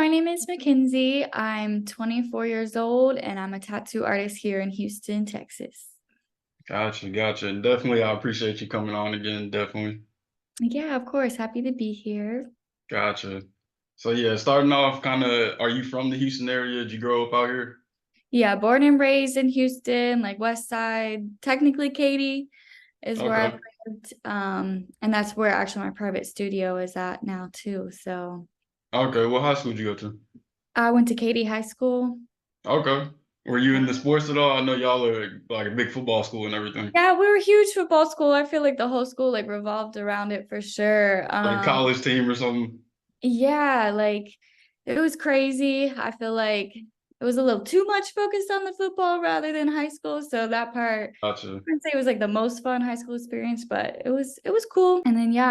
my name is Mackenzie. I'm 24 years old and I'm a tattoo artist here in Houston, Texas. Gotcha, gotcha. And definitely, I appreciate you coming on again. Definitely. Yeah, of course. Happy to be here. Gotcha. So yeah, starting off, kind of, are you from the Houston area? Did you grow up out here? Yeah, born and raised in Houston, like West Side. Technically, Katy is where I Okay. lived. And that's where actually my private studio is at now too. So Okay. What high school did you go to? I went to Katy High School. Okay. Were you in the sports at all? I know y'all are like a big football school and everything. Yeah, we were a huge football school. I feel like the whole school like revolved around it for sure. Like a college team or something? Yeah, like it was crazy. I feel like it was a little too much focused on the football rather than high school. So that part, Gotcha. I wouldn't say it was like the most fun high school experience, but it was cool. And then yeah,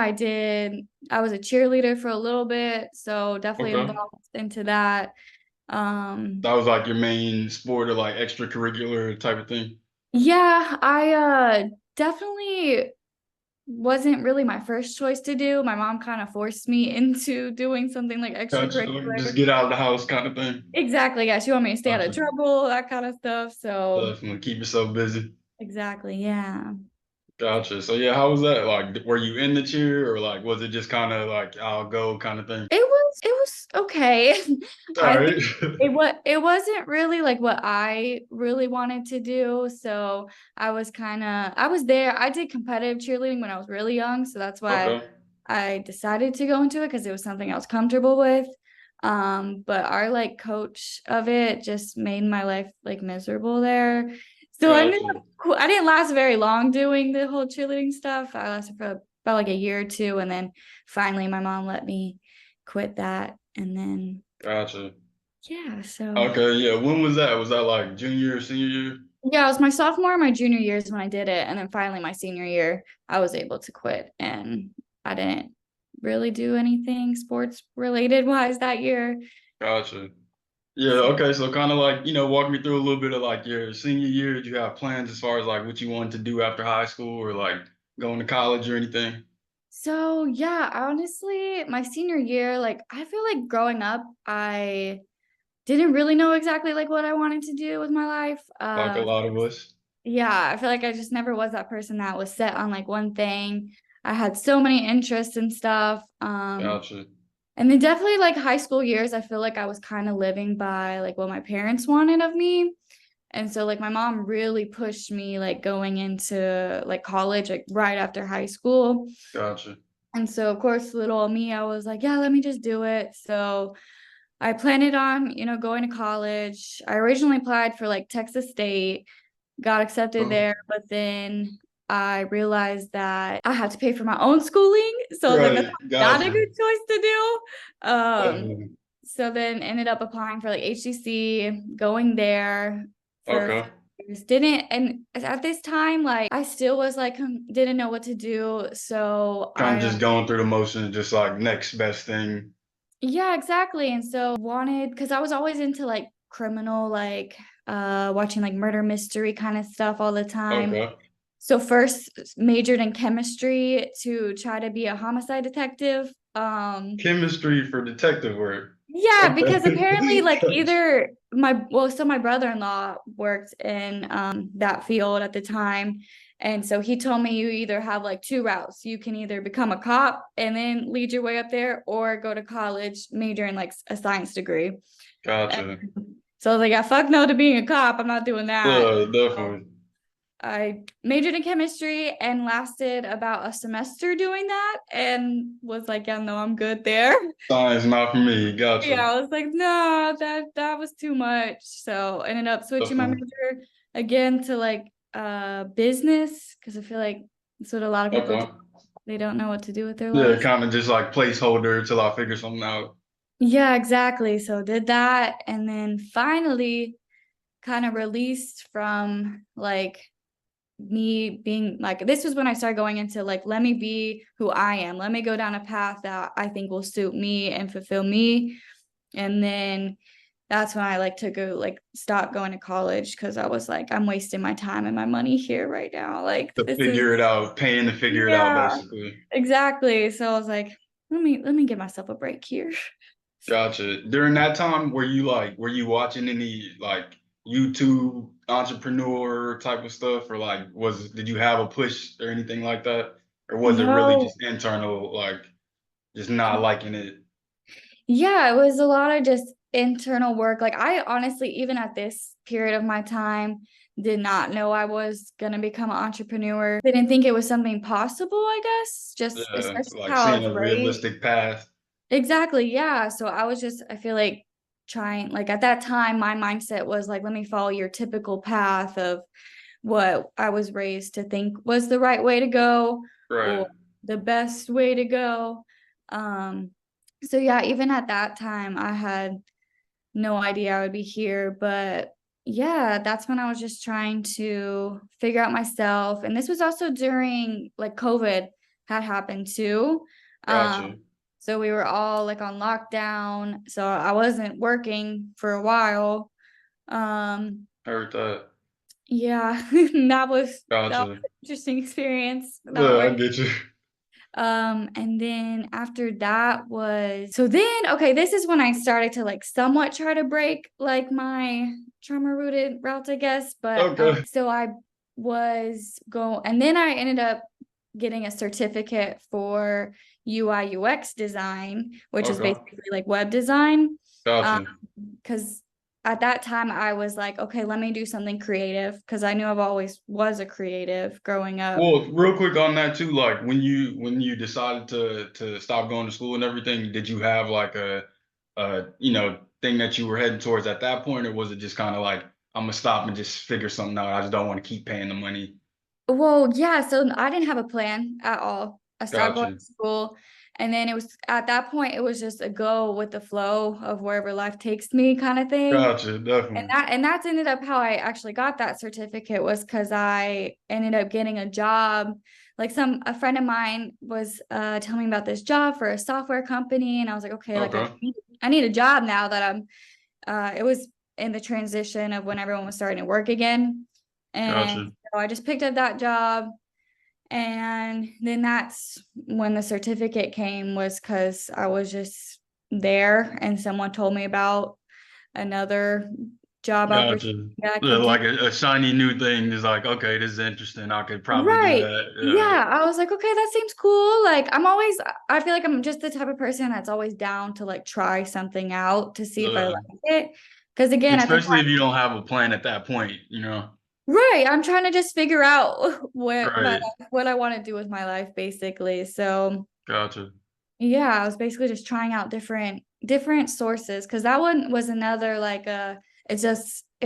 I was a cheerleader for a little bit, so definitely Okay. involved into that. Um That was like your main sport or like extracurricular type of thing. yeah, I definitely wasn't really my first choice to do. My mom kind of forced me into doing something like Gotcha. Like, just extracurricular. get out of the house kind of thing. Exactly. Yeah. She wanted me to stay out of Gotcha. trouble, that kind of stuff. So, Definitely keep yourself busy. exactly. Yeah. Gotcha. So yeah, how was that? Like, were you in the cheer or like was it just kind of like I'll go kind of thing? It was okay. All I right. think it wasn't really like what I really wanted to do. So I was there. I did competitive cheerleading when I was really young. So that's why Okay. I decided to go into it because it was something I was comfortable with. But our like coach of it just made my life like miserable there. So Gotcha. I didn't last very long doing the whole cheerleading stuff. I lasted for about like a year or two, and then finally my mom let me quit that. And then Gotcha. yeah, so Okay. Yeah. When was that? Was that like junior or senior year? yeah, it was my sophomore and my junior years when I did it, and then finally my senior year I was able to quit, and I didn't really do anything sports related wise that year. Gotcha. Yeah. So Okay. So kind of like, walk me through a little bit of like your senior year. Did you have plans as far as like what you wanted to do after high school or like going to college or anything? So yeah, honestly, my senior year, like I feel like growing up, I didn't really know exactly like what I wanted to do with my life. Like a lot of us. Yeah, I feel like I just never was that person that was set on like one thing. I had so many interests and stuff. Gotcha. And then definitely like high school years, I feel like I was kind of living by like what my parents wanted of me. And so like my mom really pushed me like going into like college like right after high school. Gotcha. And so of course little me, I was like, yeah, let me just do it. So I planned on, going to college. I originally applied for like Texas State, got accepted Oh, there, but then I realized that I had to pay for my own schooling. So I was like, that's right. not a Gotcha. good choice to do. Definitely. So then ended up applying for like HCC, going there for Okay. years. Didn't and at this time, like I still was like didn't know what to do. So Kind of I just going through the motions, just like next best thing. yeah, exactly. And so wanted because I was always into like criminal, like watching like murder mystery kind of stuff all the time. Okay. So first majored in chemistry to try to be a homicide detective. Chemistry for detective work. Yeah, because apparently Okay. like either my brother-in-law worked in that field at the time. And so he told me you either have like two routes. You can either become a cop and then lead your way up there or go to college, major in like a science degree. And Gotcha. so I was like, yeah, fuck no to being a cop. I'm not doing that. Definitely. I majored in chemistry and lasted about a semester doing that and was like, yeah, no, I'm good there. Science not for me. Yeah, Gotcha. I was like, no, that was too much. So ended up switching my Definitely. major again to like business because I feel like that's what a lot of people do. Okay. They don't know what to do with their Yeah, life. kind of just like placeholder till I figure something out. Yeah, exactly. So did that and then finally kind of released from like me being like this was when I started going into like let me be who I am. Let me go down a path that I think will suit me and fulfill me. And then that's when I like to go like stop going to college because I was like I'm wasting my time and my money here right now. Like To this is figure it out, paying to figure it out, yeah, basically. exactly. So I was like let me give myself a break here. Gotcha. During that time, were you watching any like YouTube entrepreneur type of stuff, or like did you have a push or anything like that, or was it really No. just internal, like just not liking it? Yeah, it was a lot of just internal work. Like I honestly, even at this period of my time, did not know I was gonna become an entrepreneur. Didn't think it was something possible, I guess, just Yeah, especially like how I seeing was a raised. realistic path. Exactly, yeah. So I was just, I feel like trying, like at that time, my mindset was like, let me follow your typical path of what I was raised to think was the right way to go or Right. the best way to go. Um, so yeah, even at that time, I had no idea I would be here, but yeah, that's when I was just trying to figure out myself. And this was also during like COVID had happened too. Gotcha. So we were all like on lockdown, so I wasn't working for a while. Um, Heard that. yeah, that was Gotcha. an interesting experience not Yeah, I working. get you. And then after that was so then okay, this is when I started to like somewhat try to break like my trauma rooted routes, I guess. But Okay. so I was go and then I ended up getting a certificate for UI UX design, which is Okay. basically like web design. Um, Gotcha. because at that time I was like, okay, let me do something creative because I knew I've always was a creative growing up. Well, real quick on that too, like when you decided to stop going to school and everything, did you have like a thing that you were heading towards at that point, or was it just kind of like I'm gonna stop and just figure something out? I just don't want to keep paying the money. Well, yeah, so I didn't have a plan at all. I stopped going Gotcha. to school, and then it was at that point, it was just a go with the flow of wherever life takes me kind of thing. Gotcha. Definitely. And that's ended up how I actually got that certificate was because I ended up getting a job. Like a friend of mine was telling me about this job for a software company, and I was like, okay, like Okay. I need a job now that I'm it was in the transition of when everyone was starting to work again. And Gotcha. so I just picked up that job. And then that's when the certificate came, was because I was just there and someone told me about another job opportunity Gotcha. that I Yeah, could do. like a shiny new thing is like, okay, this is interesting. I could probably do Right. that. Yeah. Yeah. I was like, okay, that seems cool. Like, I feel like I'm just the type of person that's always down to like try something out to see if I Yeah. like it. Because again, at the Especially if time, you don't have a plan at that point, you know. right, I'm trying to just figure out Right. what I want to do with my life, basically. So Gotcha. yeah, I was basically just trying out different sources because that one was another like it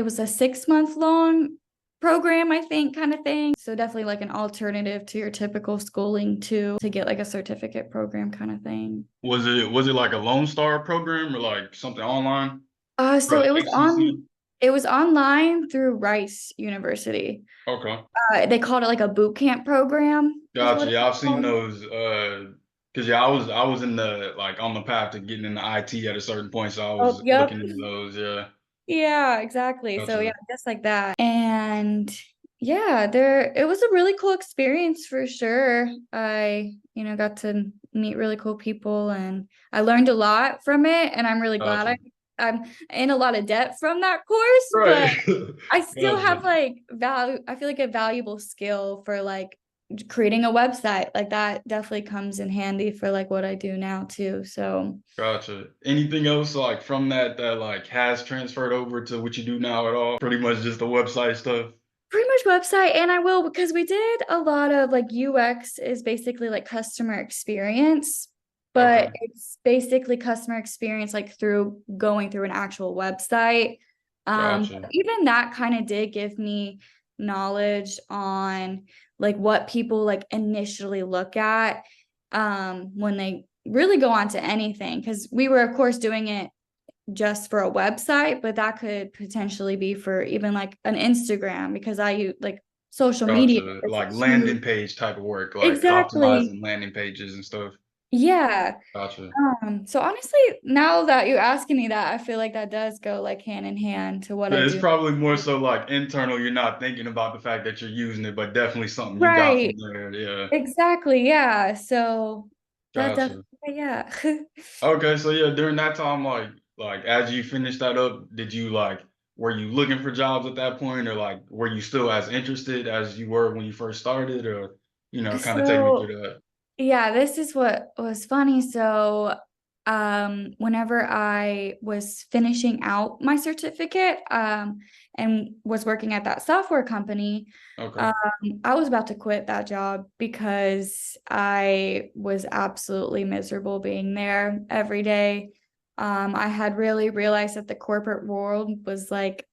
was a 6 month long program, I think, kind of thing. So definitely like an alternative to your typical schooling too, to get like a certificate program kind of thing. Was it like a Lone Star program or like something online? So Or HCC? it was online through Rice University. Okay. They called it like a boot camp program, is what Gotcha. it's Yeah, I've seen called. those. Cause yeah, I was in the like on the path to getting into IT at a certain point, so I Oh, was yep. looking into those. Yeah. Yeah, exactly. So yeah, Gotcha. just like that. And yeah, it was a really cool experience for sure. Got to meet really cool people and I learned a lot from it and I'm really glad Gotcha. I'm in a lot of debt from that course, but Right. I still Gotcha. have like value. I feel like a valuable skill for like creating a website. Like that definitely comes in handy for like what I do now too. So Gotcha. Anything else like from that like has transferred over to what you do now at all? Pretty much just the website stuff. pretty much website, and I will because we did a lot of like UX is basically like customer experience, but Okay. it's basically customer experience like through going through an actual website. Gotcha. But even that kind of did give me knowledge on like what people like initially look at when they really go on to anything because we were of course doing it just for a website, but that could potentially be for even like an Instagram because I use like social media Gotcha. is Like huge. landing page type of work, like Exactly. optimizing landing pages and stuff. Yeah. Gotcha. So honestly, now that you're asking me that, I feel like that does go like hand in hand to what Yeah, I it's do. probably more so like internal. You're not thinking about the fact that you're using it, but definitely something you got from Right. there. Yeah. Exactly. Yeah. So that Gotcha. Yeah. Okay, so yeah, during that time, like as you finished that up, did you like were you looking for jobs at that point, or like were you still as interested as you were when you first started, or kind of take me So through that? yeah, this is what was funny. So, whenever I was finishing out my certificate, and was working at that software company, Okay. um, I was about to quit that job because I was absolutely miserable being there every day. I had really realized that the corporate world was like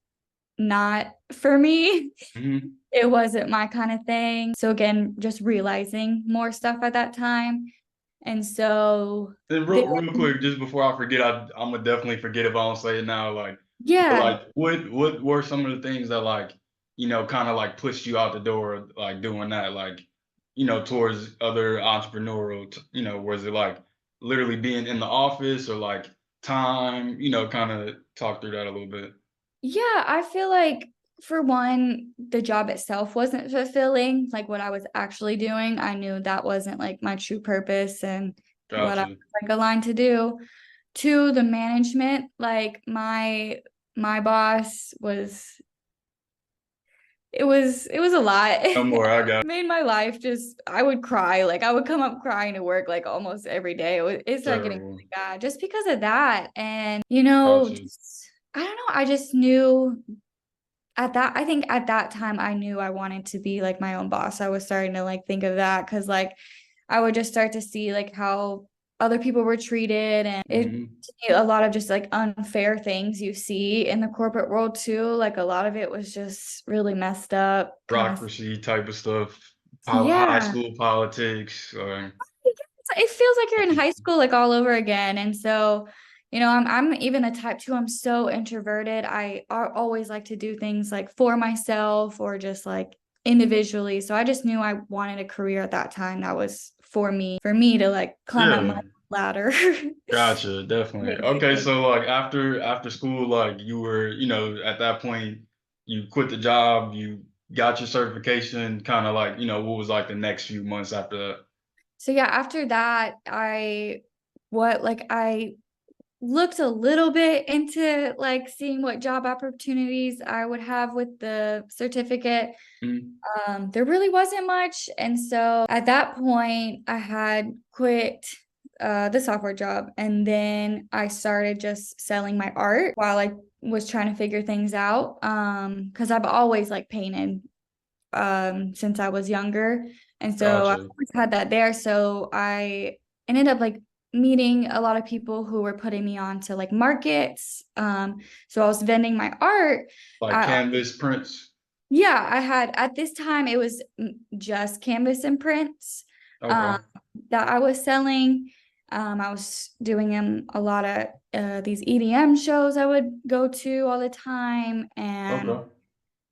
not for me. hmm It wasn't my kind of thing. So again, just realizing more stuff at that time. And so And then, real quick, just before I forget, I'm gonna definitely forget if I don't say it now. But yeah, like, what were some of the things that like, kind of like pushed you out the door, like doing that, like, towards other entrepreneurial, was it like literally being in the office or like time, kind of talk through that a little bit. yeah, I feel like for one, the job itself wasn't fulfilling, like what I was actually doing. I knew that wasn't like my true purpose and what I was Gotcha. like aligned to do. Two, the management, like my boss was it was a lot. No more. I got Made my life just I would cry. Like I would come up crying to work like almost every day. It started getting terrible. really bad just because of that. And Gotcha. just I don't know, I just knew at that I think at that time I knew I wanted to be like my own boss. I was starting to like think of that because like I would just start to see like how other people were treated and it hmm a lot of just like unfair things you see in the corporate world too. Like a lot of it was just really messed up kind of. Bureaucracy type of stuff, high Yeah. school politics. It feels like you're in high school like all over again. And so, I'm even a type two. I'm so introverted. Always like to do things like for myself or just like individually. So I just knew I wanted a career at that time that was for me to like climb up Yeah. my ladder. Gotcha, definitely. Okay, Basically. so like after school, like you were, at that point, you quit the job, you got your certification, kind of like, what was like the next few months after that? So yeah, after that, I looked a little bit into like seeing what job opportunities I would have with the certificate. Mhm. There really wasn't much. And so at that point, I had quit the software job and then I started just selling my art while I was trying to figure things out. Because I've always like painted since I was younger. And so I Gotcha. always had that there. So I ended up like meeting a lot of people who were putting me on to like markets. So I was vending my art. Like I canvas prints. Yeah, I had at this time it was just canvas and prints um, Okay. that I was selling. I was doing a lot of these EDM shows I would go to all the time, and Okay.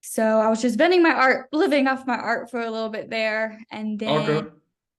so I was just vending my art, living off my art for a little bit there, and then Okay.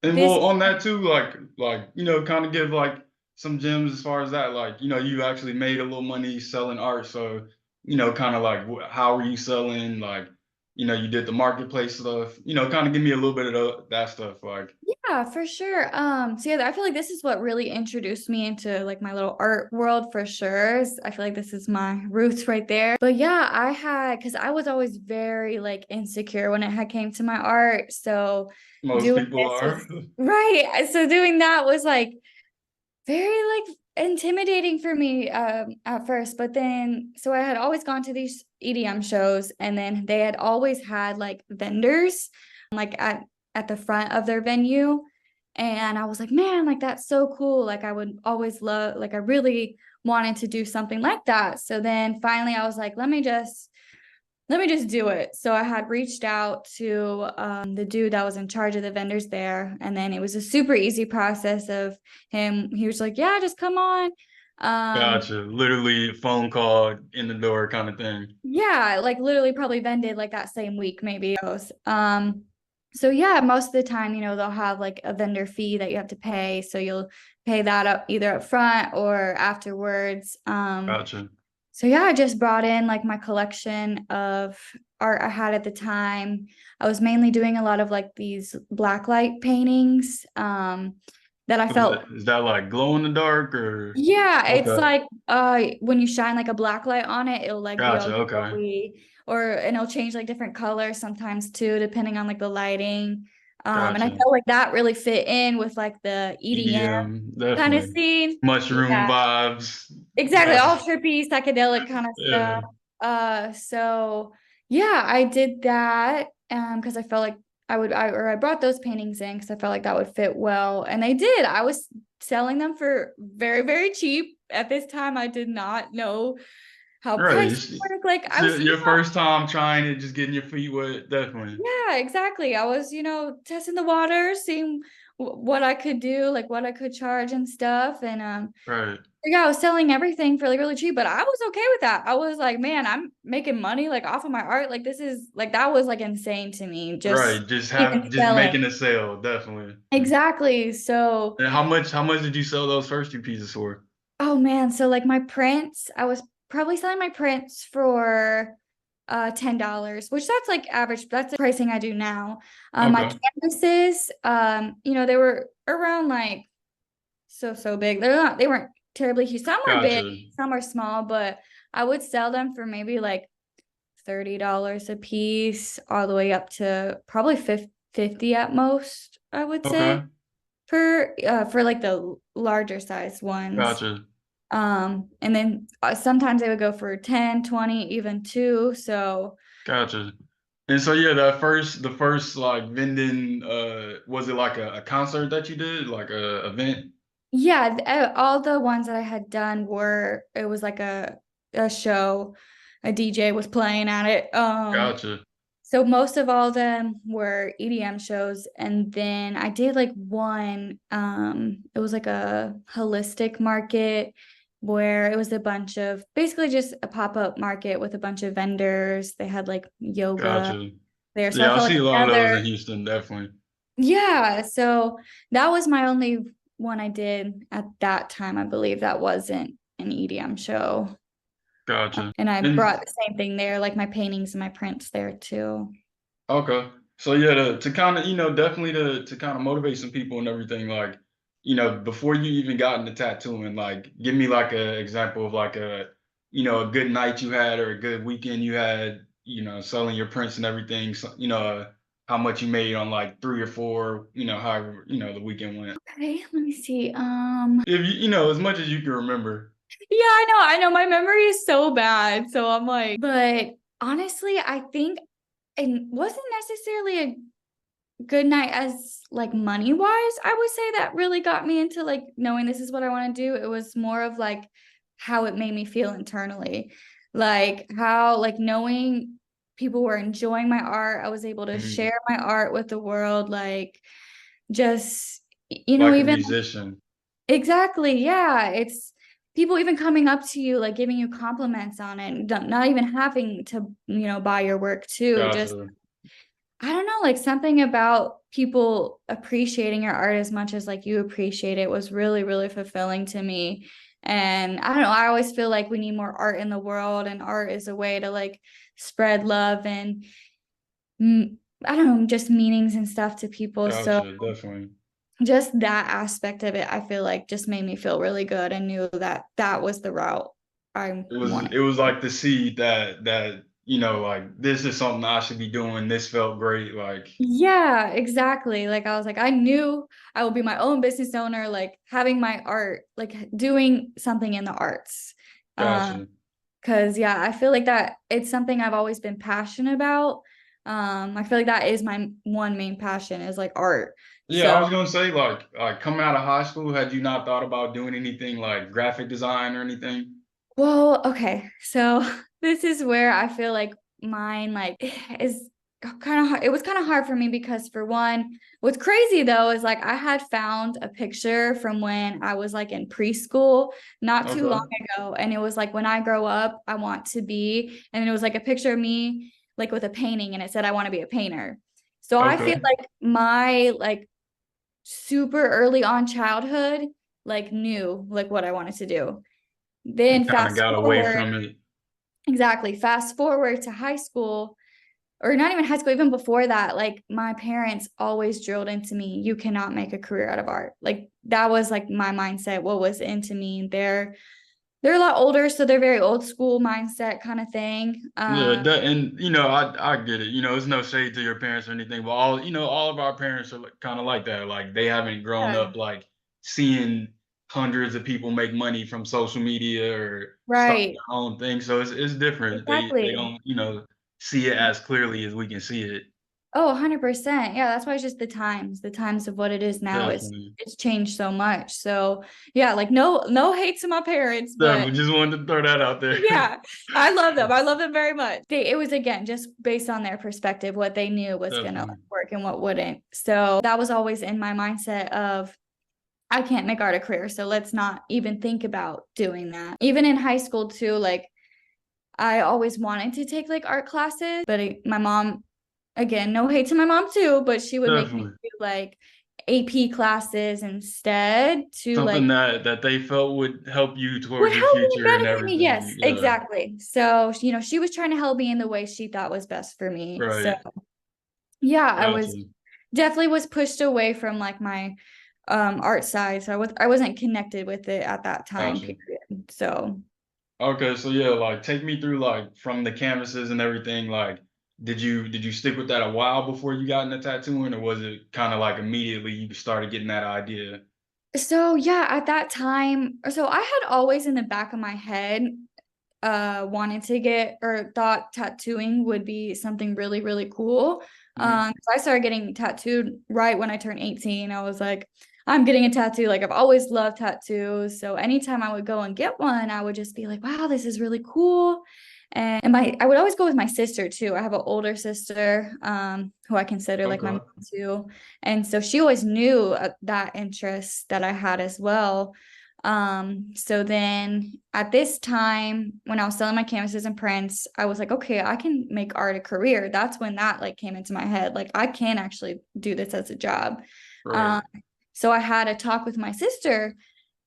And this, well, on that too, like kind of give like some gems as far as that, like you actually made a little money selling art, so kind of like how were you selling? Like, you did the marketplace stuff, kind of give me a little bit of that stuff, like. yeah, for sure. So yeah, I feel like this is what really introduced me into like my little art world for sure. I feel like this is my roots right there. But yeah, because I was always very like insecure when it had came to my art. So Most doing people this are. was right. So doing that was like very like intimidating for me at first, but then so I had always gone to these EDM shows and then they had always had like vendors like at the front of their venue, and I was like, man, like that's so cool. Like I would always love, like I really wanted to do something like that. So then finally I was like, let me just do it. So I had reached out to the dude that was in charge of the vendors there. And then it was a super easy process of him. He was like, yeah, just come on. Um, Gotcha. Literally phone call in the door kind of thing. yeah, like literally probably vended like that same week, maybe. So yeah, most of the time, they'll have like a vendor fee that you have to pay. So you'll pay that up either up front or afterwards. Gotcha. So yeah, I just brought in like my collection of art I had at the time. I was mainly doing a lot of like these blacklight paintings. that I felt. Is that like glow in the dark or? Yeah, it's Okay. like when you shine like a black light on it, it'll like be all Gotcha. Okay. glowy, or and it'll change like different colors sometimes too, depending on like the lighting. And I Gotcha. felt like that really fit in with like the EDM EDM, kind of definitely. scene. Mushroom Yeah, vibes. exactly. Gotcha. All trippy, psychedelic kind of Yeah. stuff. So yeah, I did that because I felt like I brought those paintings in because I felt like that would fit well. And they did. I was selling them for very, very cheap. At this time, I did not know how Right. prices work. Like It's I was, your first time trying it, just getting your feet wet, definitely. yeah, exactly. I was, testing the water, seeing what I could do, like what I could charge and stuff. And Right. yeah, I was selling everything for like really cheap, but I was okay with that. I was like, man, I'm making money like off of my art. Like this is like that was like insane to me. Just Right. even Just selling. making a sale, definitely. Exactly. So, And how much did you sell those first two pieces for? oh man, so like my prints, I was probably selling my prints for $10, which that's like average, that's the pricing I do now. My Okay. canvases, they were around like so big. They weren't terribly huge. Some were big, Gotcha. some are small, but I would sell them for maybe like $30 a piece, all the way up to probably 50 at most, I would say, Okay. for like the larger size ones. Gotcha. And then sometimes they would go for 10, 20, even two. So Gotcha. And so yeah, the first like vending, was it like a concert that you did, like a event? yeah, all the ones that I had done it was like a show, a DJ was playing at it. Gotcha. So most of all of them were EDM shows, and then I did like one, it was like a holistic market where it was a bunch of basically just a pop-up market with a bunch of vendors. They had like yoga Gotcha. there. So I Yeah, I felt see like a lot of those another, in Houston, definitely. yeah, so that was my only one I did at that time. I believe that wasn't an EDM show. Gotcha. And I And brought the same thing there, like my paintings and my prints there too. okay. So yeah, to kind of, definitely to kind of motivate some people and everything, like, before you even got into tattooing, like give me like a example of like a good night you had or a good weekend you had, selling your prints and everything. So, how much you made on like three or four, however, the weekend went. Okay, let me see. If as much as you can remember. Yeah, I know. My memory is so bad. So I'm like, but honestly, I think it wasn't necessarily a good night as like money wise. I would say that really got me into like knowing this is what I want to do. It was more of like how it made me feel internally. Like how like knowing people were enjoying my art. I was able to Mhm. share my art with the world. Like just Like a even musician. exactly. Yeah. It's people even coming up to you, like giving you compliments on it, and not even having to, buy your work too. Just, Gotcha. I don't know, like something about people appreciating your art as much as like you appreciate it was really, really fulfilling to me. And I don't know, I always feel like we need more art in the world, and art is a way to like spread love and I don't know, just meanings and stuff to people. So Gotcha. Definitely. just that aspect of it, I feel like just made me feel really good and knew that that was the route I wanted It was to go. like the seed that like this is something I should be doing. This felt great. Like Yeah, exactly. Like I was like, I knew I will be my own business owner, like having my art, like doing something in the arts. gotcha. Because yeah, I feel like that it's something I've always been passionate about. I feel like that is my one main passion is like art. Yeah, I So was gonna say like coming out of high school, had you not thought about doing anything like graphic design or anything? well, okay. So this is where I feel like mine like is kind of hard. It was kind of hard for me because for one, what's crazy though is like I had found a picture from when I was like in preschool not too long Okay. ago, and it was like when I grow up, I want to be, and it was like a picture of me like with a painting, and it said I want to be a painter. So I feel Okay. like my like super early on childhood like knew like what I wanted to do. And Then kind of fast got away forward, from it. exactly, fast forward to high school. or not even high school, even before that, like my parents always drilled into me, you cannot make a career out of art. Like that was like my mindset, what was into me. They're a lot older, so they're very old school mindset kind of thing. Yeah, that, and I get it. It's no shade to your parents or anything, but all of our parents are like, kind of like that. Like they haven't grown Yeah. up like seeing hundreds of people make money from social media or start Right. their own thing. So it's different. They Exactly. don't see it as clearly as we can see it. Oh, 100%. Yeah, that's why it's just the times of what it is now is Definitely, it's changed so much. So yeah, like no hate to my parents, but definitely. Just wanted to throw that out there. yeah, I love them. I love them very much. It was again just based on their perspective, what they knew was gonna like, Definitely, work and what wouldn't. So that was always in my mindset of I can't make art a career, so let's not even think about doing that. Even in high school too, like I always wanted to take like art classes, but my mom, again, no hate to my mom too, but she would make me definitely. do like AP classes instead to Something like that they felt would help you would towards your help me future and benefit me. everything. Yes, Yeah, exactly. So, she was trying to help me in the way she thought was best for me. So, right. yeah, I was Gotcha. definitely was pushed away from like my art side. So I wasn't connected with it at that time Gotcha. period. So, Okay, so yeah, like take me through like from the canvases and everything. Like, did you stick with that a while before you got into tattooing, or was it kind of like immediately you started getting that idea? so yeah, at that time, so I had always in the back of my head wanted to get or thought tattooing would be something really really cool. Hmm. So I started getting tattooed right when I turned 18. I was like, I'm getting a tattoo. Like I've always loved tattoos, so anytime I would go and get one, I would just be like, wow, this is really cool. And my I would always go with my sister too. I have an older sister who I consider like my mom Okay. too, and so she always knew that interest that I had as well. So then at this time, when I was selling my canvases and prints, I was like, okay, I can make art a career. That's when that like came into my head. Like I can actually do this as a job. Right. Um, so I had a talk with my sister,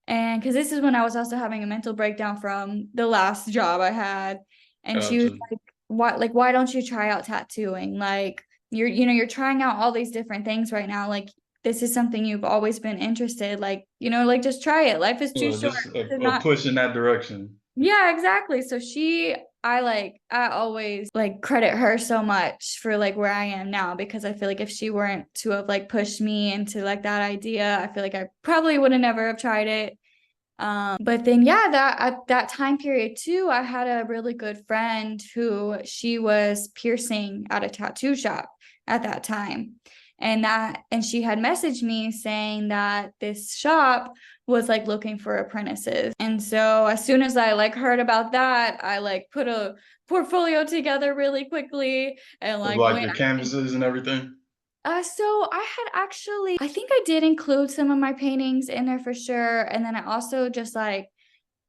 and because this is when I was also having a mental breakdown from the last job I had. And she was Gotcha. why don't you try out tattooing? Like you're trying out all these different things right now. Like this is something you've always been interested. Like, like just try it. Life is too short Just to a not. push in that direction. Yeah, exactly. So I always like credit her so much for like where I am now because I feel like if she weren't to have like pushed me into like that idea, I feel like I probably would have never have tried it. But then yeah, that at that time period too, I had a really good friend who she was piercing at a tattoo shop at that time. And she had messaged me saying that this shop was like looking for apprentices. And so as soon as I like heard about that, I like put a portfolio together really quickly and Of like like went. your canvases and everything. So I had actually, I think I did include some of my paintings in there for sure. And then I also just like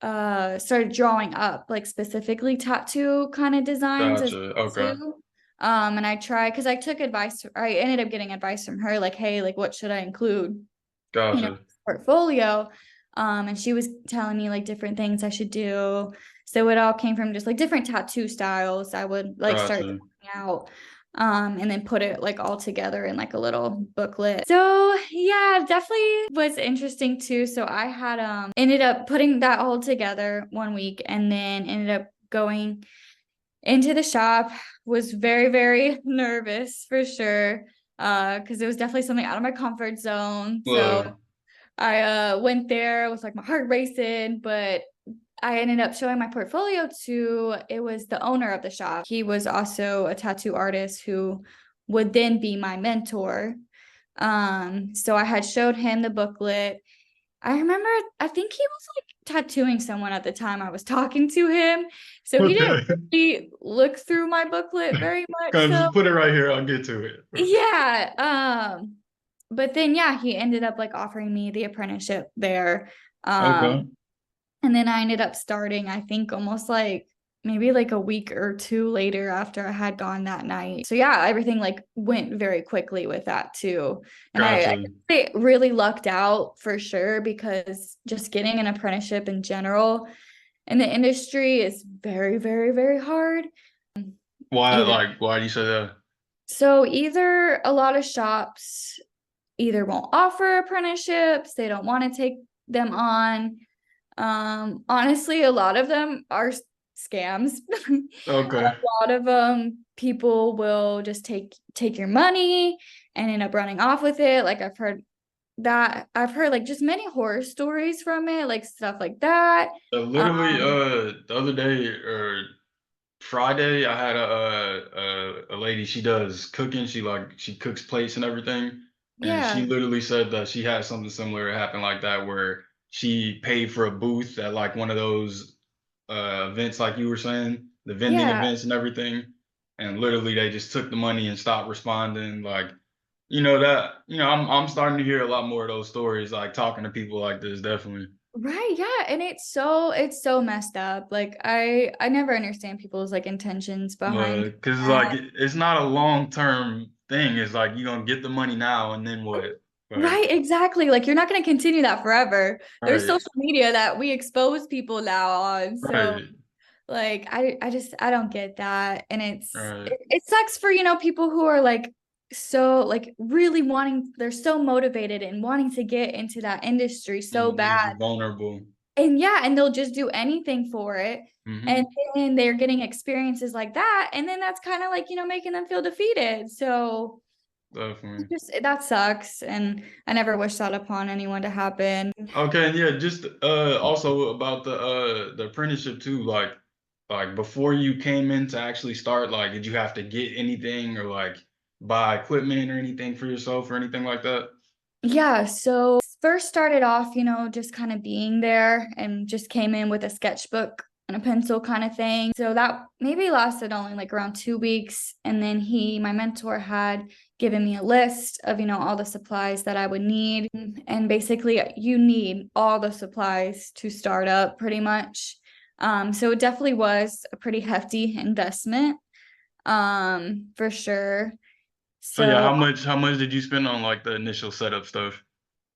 started drawing up like specifically tattoo kind of designs as Gotcha. well Okay. too. And I tried because I ended up getting advice from her, like, hey, like what should I include, Gotcha. portfolio. And she was telling me like different things I should do. So it all came from just like different tattoo styles I would like start Gotcha. trying out. And then put it like all together in like a little booklet. So yeah, definitely was interesting too. So I had ended up putting that all together one week and then ended up going into the shop, was very, very nervous for sure. Because it was definitely something out of my comfort zone. So Look, I went there with like my heart racing, but I ended up showing my portfolio to it was the owner of the shop. He was also a tattoo artist who would then be my mentor. So I had showed him the booklet. I remember I think he was like tattooing someone at the time I was talking to him. So he didn't okay. really look through my booklet very much. Come, So just put it right here. I'll get to it. yeah. But then yeah, he ended up like offering me the apprenticeship there. Okay. And then I ended up starting, I think almost like maybe like a week or two later after I had gone that night. So yeah, everything like went very quickly with that too. And Gotcha. I really lucked out for sure because just getting an apprenticeship in general in the industry is very, very, very hard. Why, Either like, why do you say that? so either a lot of shops either won't offer apprenticeships, they don't want to take them on. Honestly, a lot of them are scams. A Okay. lot of people will just take your money and end up running off with it. Like I've heard like just many horror stories from it, like stuff like that. Literally, the other day or Friday, I had a lady. She does cooking. She cooks plates and everything, and she Yeah, literally said that she had something similar happen like that, where she paid for a booth at like one of those events, like you were saying, the vending yeah. events and everything, and literally they just took the money and stopped responding. Like, I'm starting to hear a lot more of those stories. Like talking to people like this, definitely. Right, yeah, and it's so messed up. Like I never understand people's like intentions behind Because like that. it's not a long term thing. It's like you're gonna get the money now and then what? Like, Right, exactly. Like you're not going to continue that forever. There's right, social media that we expose people now on. So right, like I just I don't get that. And right. it sucks for, people who are like so like really wanting, they're so motivated and wanting to get into that industry so And bad. just vulnerable. And yeah, and they'll just do anything for it. And Hmm. then they're getting experiences like that. And then that's kind of like, making them feel defeated. So Definitely. just that sucks. And I never wish that upon anyone to happen. Okay, and yeah, just also about the apprenticeship too, like before you came in to actually start, like did you have to get anything or like buy equipment or anything for yourself or anything like that? Yeah, so first started off, just kind of being there and just came in with a sketchbook and a pencil kind of thing. So that maybe lasted only like around 2 weeks. And then my mentor had given me a list of, all the supplies that I would need. And basically you need all the supplies to start up pretty much. So it definitely was a pretty hefty investment, for sure. So yeah, So how much did you spend on like the initial setup stuff?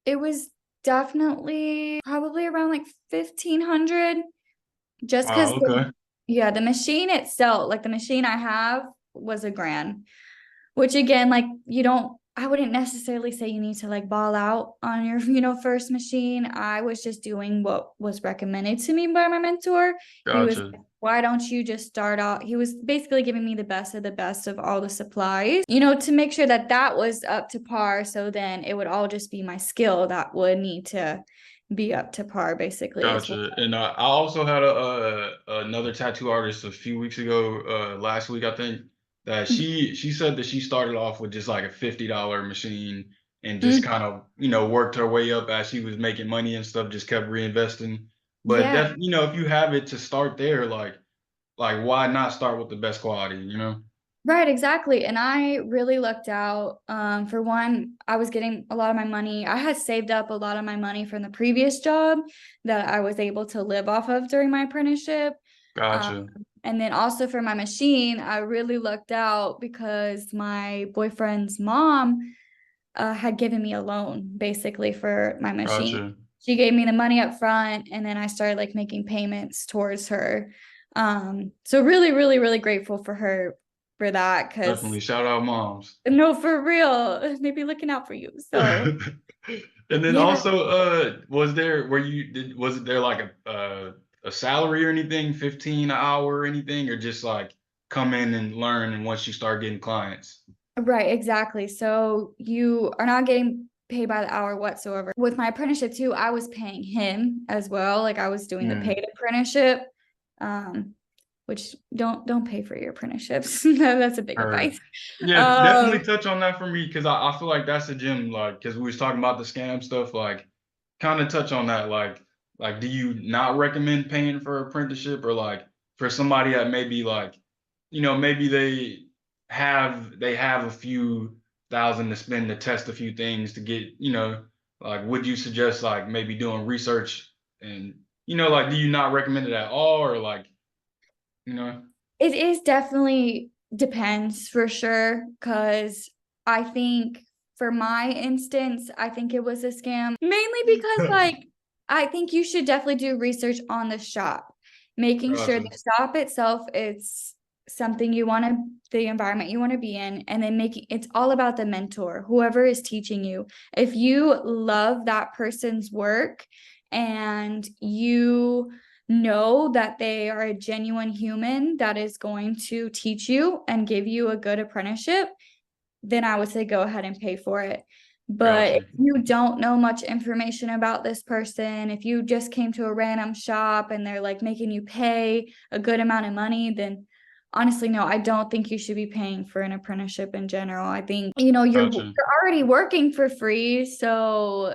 it was definitely probably around like 1500, just because Wow, okay. yeah, the machine itself, like the machine I have was a grand. Which again, like I wouldn't necessarily say you need to like ball out on your, first machine. I was just doing what was recommended to me by my mentor. He was Gotcha. like, why don't you just start off? He was basically giving me the best of all the supplies, to make sure that that was up to par. So then it would all just be my skill that would need to be up to par basically as well. Gotcha. And I also had another tattoo artist a few weeks ago, last week I think, that she said that she started off with just like a $50 machine and just Mhm. kind of worked her way up as she was making money and stuff, just kept reinvesting. But Yeah. if you have it to start there, like why not start with the best quality, you know? Right, exactly. And I really lucked out. For one, I was getting a lot of my money. I had saved up a lot of my money from the previous job that I was able to live off of during my apprenticeship. Um, Gotcha. and then also for my machine, I really lucked out because my boyfriend's mom had given me a loan basically for my machine. Gotcha. She gave me the money up front, and then I started like making payments towards her. So really, really, really grateful for her for that because Definitely. Shout out moms. no, for real, maybe looking out for you. So And then yeah, also, was there like a salary or anything, 15 an hour or anything, or just like come in and learn and once you start getting clients? right, exactly. So you are not getting paid by the hour whatsoever. With my apprenticeship too, I was paying him as well. Like I was doing the Hmm. paid apprenticeship. Um, which don't pay for your apprenticeships. That's a big Or advice. yeah, definitely Um, touch on that for me because I feel like that's a gem, like because we was talking about the scam stuff, like kind of touch on that, like do you not recommend paying for apprenticeship or like for somebody that maybe like maybe they have a few thousand to spend to test a few things to get like would you suggest like maybe doing research and like do you not recommend it at all or like you know it is definitely depends for sure, because I think for my instance, I think it was a scam mainly because like I think you should definitely do research on the shop, making sure Gotcha. the shop itself is something you want to, the environment you want to be in, and then making it's all about the mentor, whoever is teaching you. If you love that person's work and you know that they are a genuine human that is going to teach you and give you a good apprenticeship, then I would say go ahead and pay for it. But if Gotcha. you don't know much information about this person, if you just came to a random shop and they're like making you pay a good amount of money, then honestly, no, I don't think you should be paying for an apprenticeship in general. I think, Gotcha. you're already working for free, so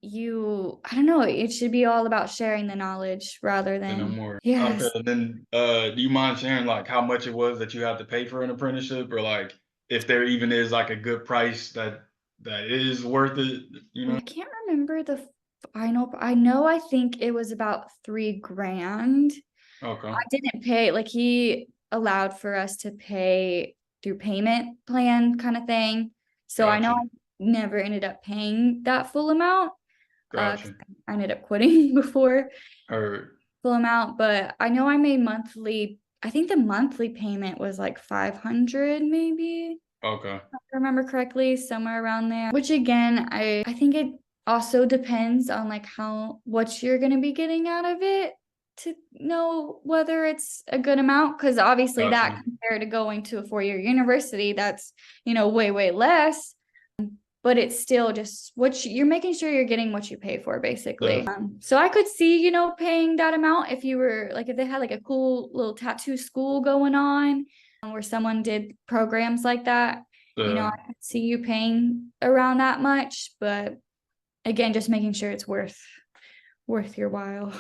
I don't know, it should be all about sharing the knowledge rather Say no than, more. Okay, yes. and then do you mind sharing like how much it was that you had to pay for an apprenticeship, or like if there even is like a good price that is worth it, you Oh, know? I can't remember the final. I know I think it was about 3 grand. I Okay, didn't pay, like he allowed for us to pay through payment plan kind of thing. So I know gotcha, I never ended up paying that full amount. 'Cause gotcha. I ended up quitting before Heard. full amount, but I know I made monthly. I think the monthly payment was like 500 maybe. Okay, I remember correctly, somewhere around there. Which again, I think it also depends on like how what you're gonna be getting out of it to know whether it's a good amount. Because obviously that gotcha. compared to going to a 4-year university, that's way, way less. But it's still just you're making sure you're getting what you pay for, basically. Def So I could see, paying that amount if you were like if they had like a cool little tattoo school going on where someone did programs like that. I uh, could see you paying around that much, but again, just making sure it's worth your while.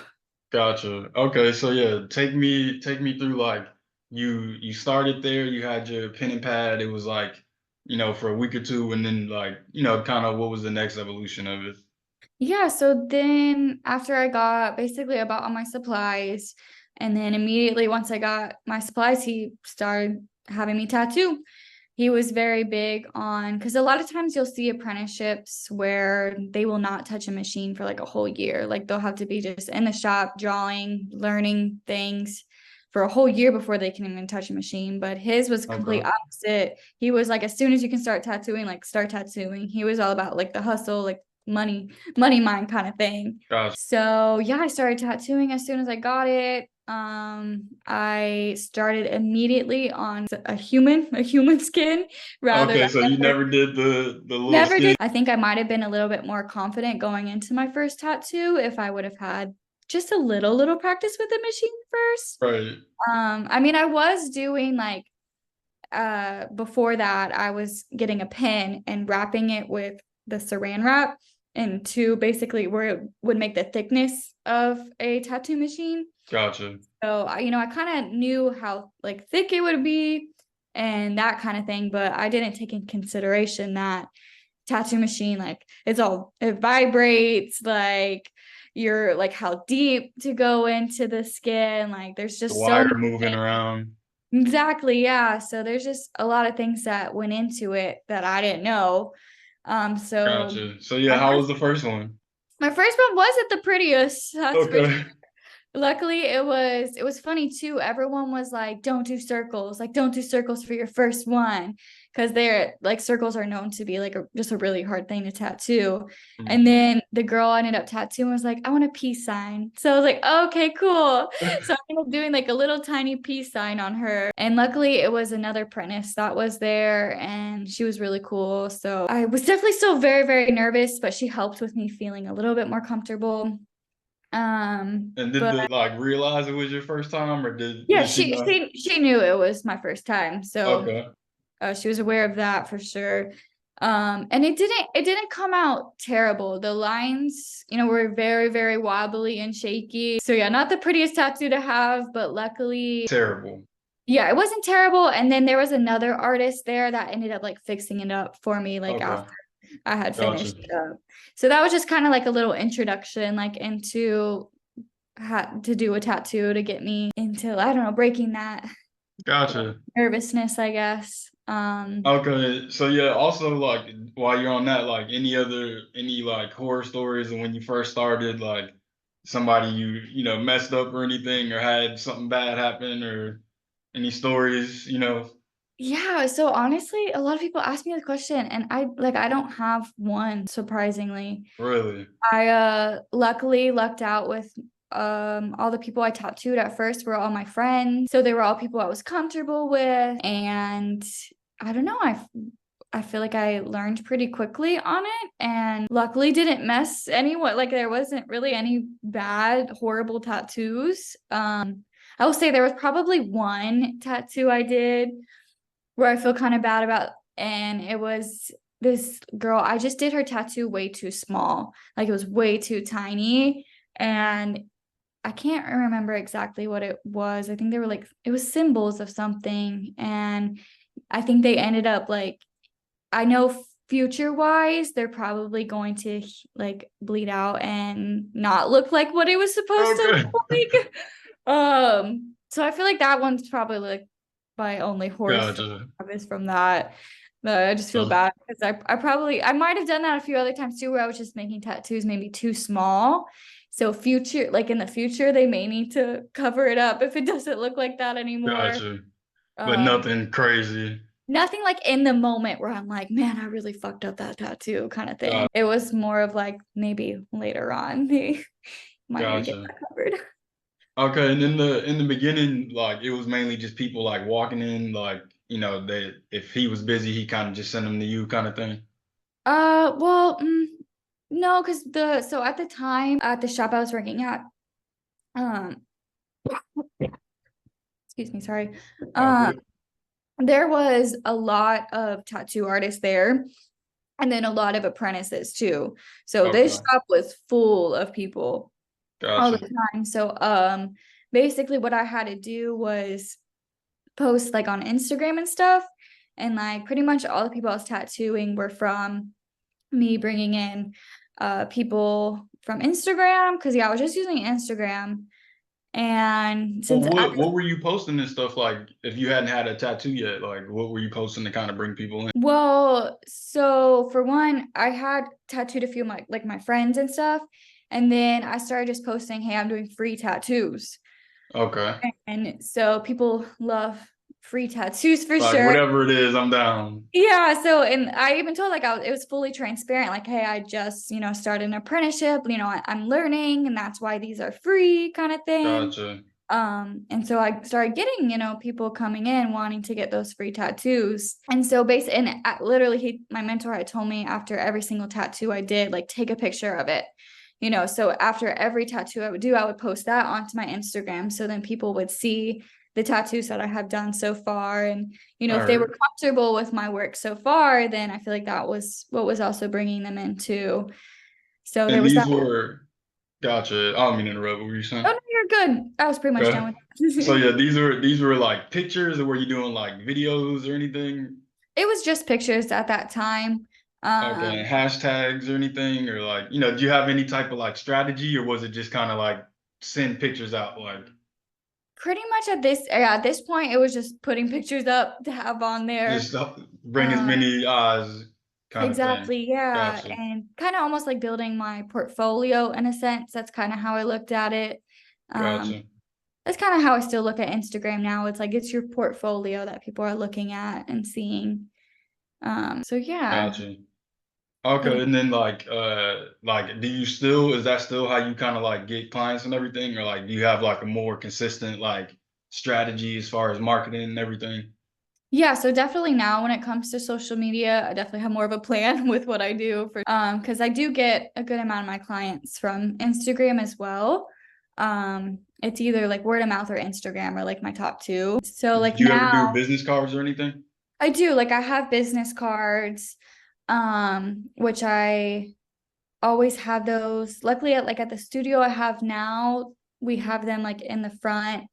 gotcha. Okay, so yeah, take me through like you started there, you had your pen and pad. It was like for a week or two, and then like kind of what was the next evolution of it? Yeah, so then after I got basically I bought all my supplies, and then immediately once I got my supplies, he started having me tattoo. He was very big on because a lot of times you'll see apprenticeships where they will not touch a machine for like a whole year. Like they'll have to be just in the shop drawing, learning things for a whole year before they can even touch a machine. But his was complete Okay, opposite. He was like, as soon as you can start tattooing, like start tattooing. He was all about like the hustle, like money mind kind of thing. gotcha. So yeah, I started tattooing as soon as I got it. I started immediately on a human skin rather Okay, than so you never did the little never skin, did. I think I might have been a little bit more confident going into my first tattoo if I would have had just a little practice with the machine first. right? I mean, I was doing like before that, I was getting a pen and wrapping it with the saran wrap and to basically where it would make the thickness of a tattoo machine. Gotcha, So I kind of knew how like thick it would be and that kind of thing, but I didn't take in consideration that tattoo machine, like it vibrates, like you're like how deep to go into the skin. Like there's the just so wire many moving things. around. Exactly, yeah. So there's just a lot of things that went into it that I didn't know. So Gotcha. So yeah, my how first was the first one? my first one wasn't the prettiest, that's for Okay, luckily it was funny too. Everyone was like, don't do circles for your first one. Because they're like circles are known to be like just a really hard thing to tattoo. And then the girl I ended up tattooing was like, I want a peace sign. So I was like, okay, cool. So I ended up doing like a little tiny peace sign on her. And luckily it was another apprentice that was there and she was really cool. So I was definitely still very, very nervous, but she helped with me feeling a little bit more comfortable. and did But the like realize it was your first time, or did yeah, did she she know? she she knew it was my first time, so Okay, she was aware of that for sure. And it didn't come out terrible. The lines, were very, very wobbly and shaky. So yeah, not the prettiest tattoo to have, but luckily, terrible. yeah, it wasn't terrible. And then there was another artist there that ended up like fixing it up for me, like Okay, after I had gotcha, finished it up. So that was just kind of like a little introduction, like into had to do a tattoo to get me into, I don't know, breaking that gotcha. nervousness, I guess. Okay, so yeah, also like while you're on that, like any like horror stories of when you first started, like somebody you messed up or anything, or had something bad happen, or Any stories, you know? Yeah, so honestly, a lot of people ask me the question and I don't have one, surprisingly. Really? I luckily lucked out with all the people I tattooed at first were all my friends. So they were all people I was comfortable with, and I don't know, I feel like I learned pretty quickly on it and luckily didn't mess anyone, like there wasn't really any bad horrible tattoos. I will say there was probably one tattoo I did where I feel kind of bad about, and it was this girl. I just did her tattoo way too small, like it was way too tiny, and I can't remember exactly what it was. I think they were like it was symbols of something, and I think they ended up like I know future wise they're probably going to like bleed out and not look like what it was supposed to Okay. look like. So I feel like that one's probably like my only horror story Gotcha. is from that. But I just feel Uh, bad because I might have done that a few other times too, where I was just making tattoos maybe too small. So future, like in the future, they may need to cover it up if it doesn't look like that anymore. gotcha. But Um, nothing crazy. Nothing like in the moment where I'm like, man, I really fucked up that tattoo kind of thing. Got It was more of like maybe later on they might need to get gotcha. that covered. Okay, and in the beginning, like it was mainly just people like walking in, like, you know, they if he was busy, he kind of just sent them to you kind of thing. Well, no, because the so at the time at the shop I was working at, um, excuse me, sorry. Oh, Um, good. there was a lot of tattoo artists there, and then a lot of apprentices too. So this Okay. shop was full of people all the Gotcha. time. So basically what I had to do was post like on Instagram and stuff. And like pretty much all the people I was tattooing were from me bringing in people from Instagram because yeah, I was just using Instagram. And Well, since at what were you posting and stuff like if you hadn't had a tattoo yet? Like, what were you posting to kind of bring people in? well, so for one, I had tattooed a few of my like my friends and stuff. And then I started just posting, hey, I'm doing free tattoos. Okay. And so people love free tattoos for Like sure. whatever it is, I'm down. Yeah, so and I even told like it was fully transparent, like, hey, I just, started an apprenticeship, I'm learning and that's why these are free kind of thing. Gotcha. And so I started getting, people coming in wanting to get those free tattoos. And so basically, and literally my mentor had told me after every single tattoo I did, like take a picture of it. So after every tattoo I would do, I would post that onto my Instagram. So then people would see the tattoos that I have done so far. And, All if they were right. comfortable with my work so far, then I feel like that was what was also bringing them in too. So there And was that. these were gotcha. I don't mean to interrupt. What were you Oh, saying? no, you're good. I was pretty much Okay. done with So that. yeah, these were like pictures, or were you doing like videos or anything? It was just pictures at that time. Okay, and Um, hashtags or anything, or like, do you have any type of like strategy, or was it just kind of like send pictures out, like Pretty much at this point, it was just putting pictures up to have on there. just bring as Um, many eyes kind of thing? exactly, yeah, Gotcha, and kind of almost like building my portfolio in a sense. That's kind of how I looked at it. Um, gotcha, that's kind of how I still look at Instagram now. It's like it's your portfolio that people are looking at and seeing. So yeah, gotcha. but Okay, and then like, do you still, is that still how you kind of like get clients and everything, or like do you have like a more consistent like strategy as far as marketing and everything? yeah, so definitely now when it comes to social media, I definitely have more of a plan with what I do for because I do get a good amount of my clients from Instagram as well. It's either like word of mouth or Instagram or like my top two. So Did like you ever now do business cards or anything? I do like I have business cards, which I always have those. Luckily at the studio I have now, we have them like in the front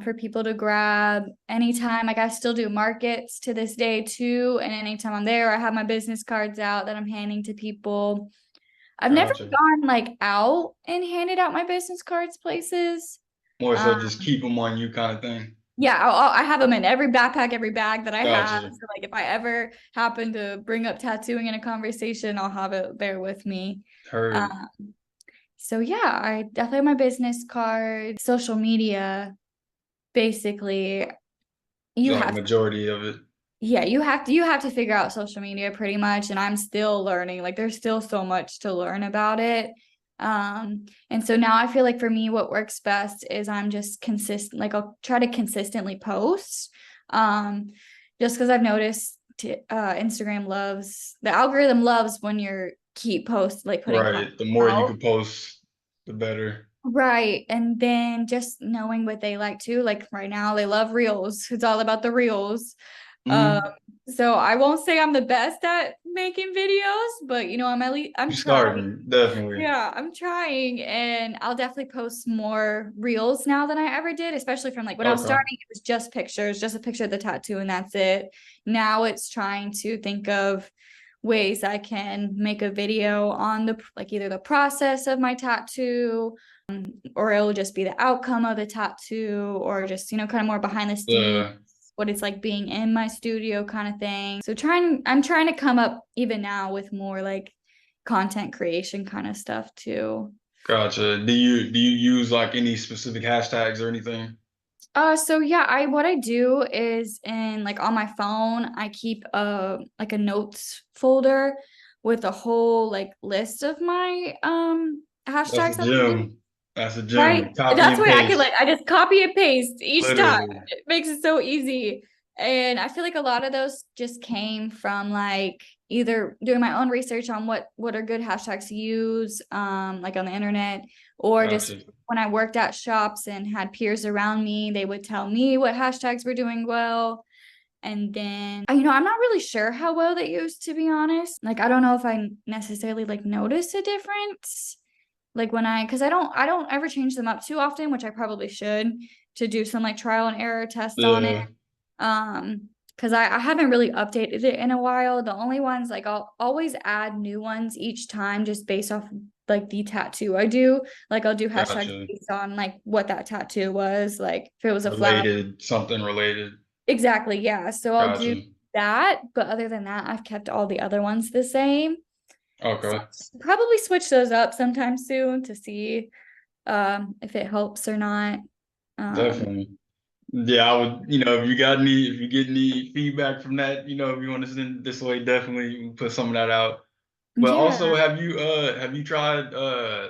for people to grab anytime. Like I still do markets to this day too. And anytime I'm there, I have my business cards out that I'm handing to people. I've never Gotcha. gone like out and handed out my business cards places. More so Um, just keep them on you kind of thing. yeah, I have them in every backpack, every bag that I have. Gotcha. So like if I ever happen to bring up tattooing in a conversation, I'll have it there with me. Heard. Um, so yeah, I definitely have my business card, social media, basically. You like have majority of it. Yeah, you have to figure out social media pretty much, and I'm still learning. Like there's still so much to learn about it. And so now I feel like for me what works best is I'm just consistent, like I'll try to consistently post. Um just because I've noticed Instagram loves the algorithm loves when you're keep post like putting content Right. The more you out. could post, the better. Right. And then just knowing what they like too. Like right now, they love reels. It's all about the reels. Um, Mm-hmm. so I won't say I'm the best at making videos, but I'm at least I'm You trying. starting, definitely. Yeah, I'm trying, and I'll definitely post more reels now than I ever did, especially from like when I was Okay. starting, it was just pictures, just a picture of the tattoo, and that's it. Now it's trying to think of ways I can make a video on the like either the process of my tattoo, or it'll just be the outcome of the tattoo, or just kind of more behind the scenes, The what it's like being in my studio kind of thing. So I'm trying to come up even now with more like content creation kind of stuff too. Gotcha. Do you use like any specific hashtags or anything? So yeah, I what I do is in like on my phone, I keep a notes folder with a whole like list of my That's a hashtags that I use. gem. That's a Right. gem. Copy That's and why I can paste. like I just copy and paste each time. Literally. It makes it so easy. And I feel like a lot of those just came from like either doing my own research on what are good hashtags to use, like on the internet, or just Gotcha. when I worked at shops and had peers around me, they would tell me what hashtags were doing well. And then, I'm not really sure how well they used, to be honest. Like, I don't know if I necessarily like notice a difference. Like because I don't ever change them up too often, which I probably should to do some like trial and error tests on it. Yeah. Because I haven't really updated it in a while. The only ones like I'll always add new ones each time just based off like the tattoo I do. Like I'll do hashtags Gotcha. based on like what that tattoo was, like if it was a flower. Related, something related. Exactly, yeah. So I'll do Gotcha. that, but other than that, I've kept all the other ones the same. So Okay. probably switch those up sometime soon to see if it helps or not. Um Definitely. Yeah, I would, if you get any feedback from that, if you want to send it this way, definitely put some of that out. But also, yeah. have you tried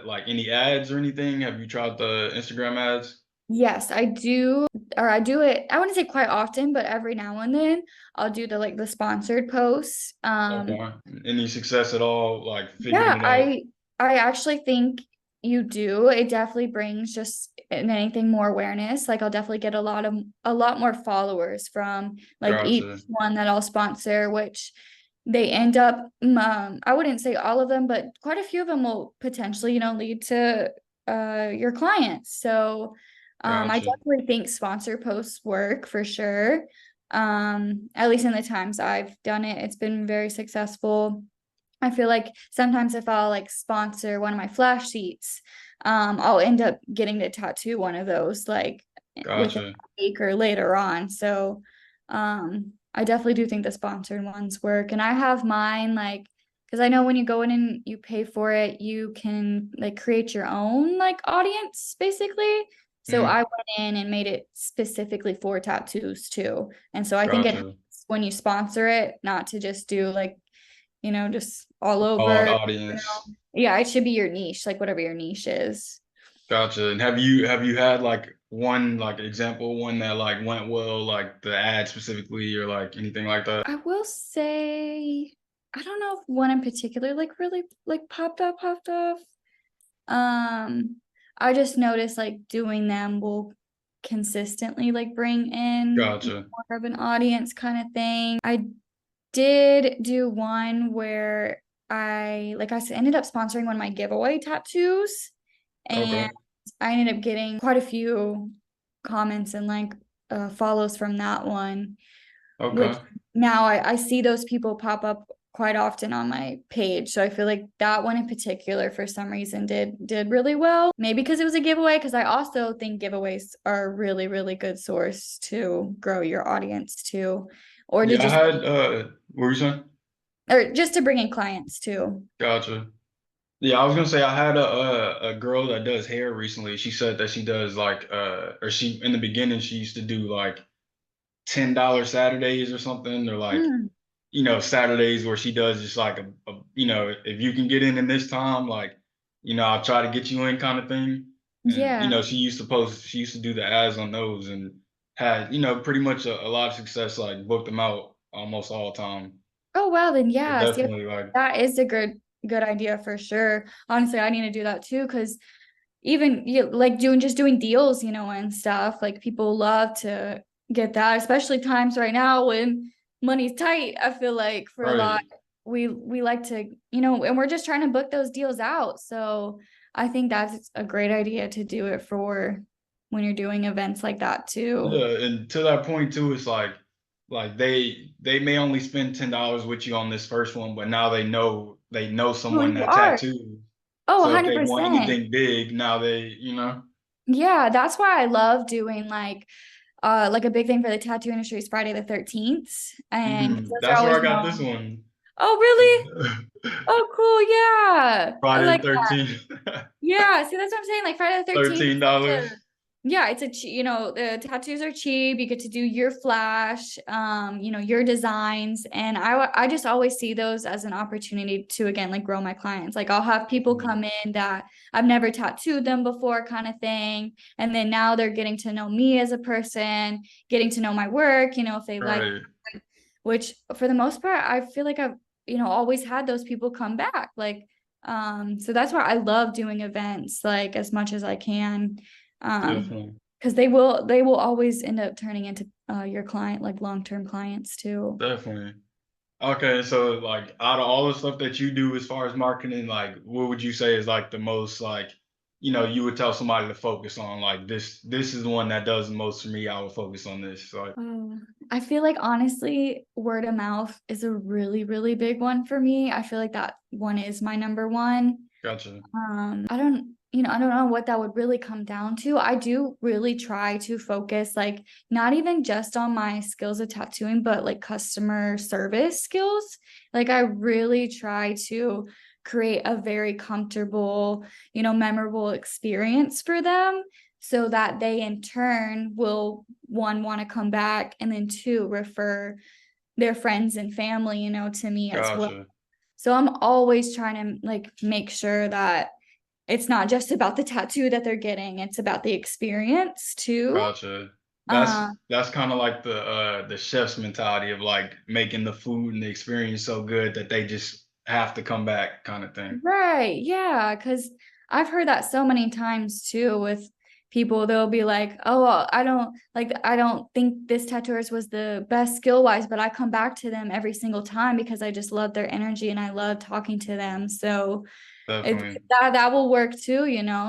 like any ads or anything? Have you tried the Instagram ads? Yes, I do. Or I do it, I wouldn't say quite often, but every now and then I'll do the sponsored posts. Okay. Any success at all, like figuring Yeah, it out? I actually think you do. It definitely brings just in anything more awareness. Like I'll definitely get a lot more followers from like each Gotcha. one that I'll sponsor, which they end up I wouldn't say all of them, but quite a few of them will potentially, lead to your clients. So I Gotcha. definitely think sponsor posts work for sure. At least in the times I've done it, it's been very successful. I feel like sometimes if I'll like sponsor one of my flash sheets, I'll end up getting to tattoo one of those like within Gotcha. a week or later on. So I definitely do think the sponsored ones work. And I have mine like because I know when you go in and you pay for it, you can like create your own like audience basically. So I Mm, went in and made it specifically for tattoos too. And so I think it gotcha. helps when you sponsor it, not to just do like just all Broad over. audience. Yeah, it should be your niche, like whatever your niche is. Gotcha. And have you had like one like example, one that like went well, like the ad specifically or like anything like that? I will say, I don't know if one in particular like really like popped off. Um, I just noticed like doing them will consistently like bring in Gotcha. more of an audience kind of thing. I did do one where I ended up sponsoring one of my giveaway tattoos, and Okay. I ended up getting quite a few comments and like follows from that one, which Okay. now I see those people pop up quite often on my page. So I feel like that one in particular for some reason did really well. Maybe because it was a giveaway, because I also think giveaways are a really, really good source to grow your audience too. Or to Yeah, I just had what were you saying? or just to bring in clients too. Gotcha. Yeah, I was gonna say I had a girl that does hair recently. She said that she does like or she in the beginning she used to do like $10 Saturdays or something, or like, Mm, Saturdays where she does just like if you can get in this time, like, I'll try to get you in kind of thing. And, yeah. she used to do the ads on those and had, pretty much a lot of success, like booked them out almost all the time. Oh well, then So yes, yeah, definitely like, that is a good idea for sure. Honestly, I need to do that too because even you like doing deals, and stuff. Like people love to get that, especially times right now when money's tight. I feel like for a lot, right. we like to, and we're just trying to book those deals out. So I think that's a great idea to do it for when you're doing events like that too. Yeah, and to that point too, it's like they may only spend $10 with you on this first one, but now they know Who someone you that are. tattoos. Oh, So if they want 100%. anything big, now Yeah, that's why I love doing like a big thing for the tattoo industry is Friday the 13th. And those are that's where always I got this known. one. Oh, really? Oh, cool. Yeah. I Friday like the 13th. yeah, see, that's what I'm saying. Like Friday the 13th, $13. yeah, it's the tattoos are cheap. You get to do your flash, your designs. And I just always see those as an opportunity to, again, like grow my clients. Like I'll have people Mhm. come in that I've never tattooed them before, kind of thing. And then now they're getting to know me as a person, getting to know my work, if they like, Right. which for the most part, I feel like I've, always had those people come back. Like, so that's why I love doing events like as much as I can. Definitely. Because they will always end up turning into your client, like long-term clients too. Definitely. Okay, so like out of all the stuff that you do as far as marketing, like what would you say is like the most like, you would tell somebody to focus on like this is the one that does the most for me. I would focus on this. Like, I feel like honestly, word of mouth is a really, really big one for me. I feel like that one is my number one. gotcha. I don't know what that would really come down to. I do really try to focus, like, not even just on my skills of tattooing, but like customer service skills. Like, I really try to create a very comfortable, memorable experience for them so that they in turn will one want to come back and then two refer their friends and family, to me as well. Gotcha. So I'm always trying to like make sure that it's not just about the tattoo that they're getting, it's about the experience too. Gotcha. Uh, That's kind of like the chef's mentality of like making the food and the experience so good that they just have to come back kind of thing. right. Yeah. Cause I've heard that so many times too with people. They'll be like, oh, well, I don't think this tattooist was the best skill wise, but I come back to them every single time because I just love their energy and I love talking to them. So it's Definitely. that will work too,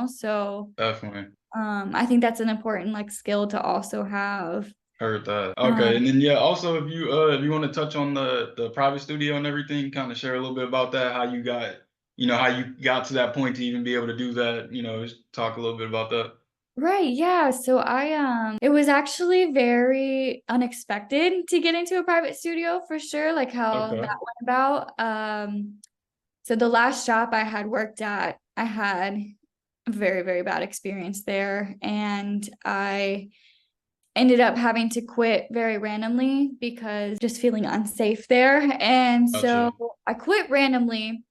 So Definitely. I think that's an important like skill to also have. Heard that. Okay. Um, And then yeah, also if you want to touch on the private studio and everything, kind of share a little bit about that, how you got to that point to even be able to do that, just talk a little bit about that. right, yeah. So it was actually very unexpected to get into a private studio for sure, like how that Okay. went about. So the last shop I had worked at, I had a very, very bad experience there, and I ended up having to quit very randomly because just feeling unsafe there. And so Gotcha. I quit randomly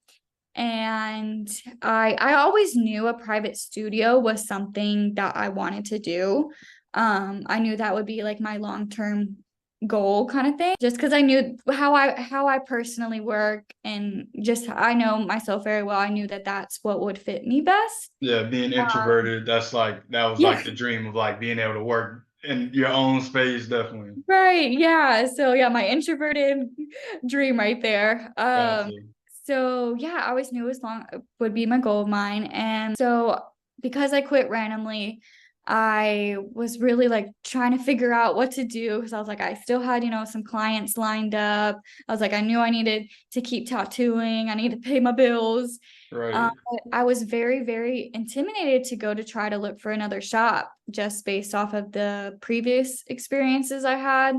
and I always knew a private studio was something that I wanted to do. I knew that would be like my long-term goal kind of thing just because I knew how I personally work and just I know myself very well. I knew that that's what would fit me best. Yeah, being Um, introverted, that was yeah. like the dream of like being able to work in your own space, definitely. Right. Yeah. So yeah, my introverted dream right there. Gotcha. So yeah, I always knew as long would be my goal of mine. And so because I quit randomly, I was really like trying to figure out what to do because I was like, I still had, some clients lined up. I was like, I knew I needed to keep tattooing. I need to pay my bills. Right. But I was very, very intimidated to go to try to look for another shop just based off of the previous experiences I had.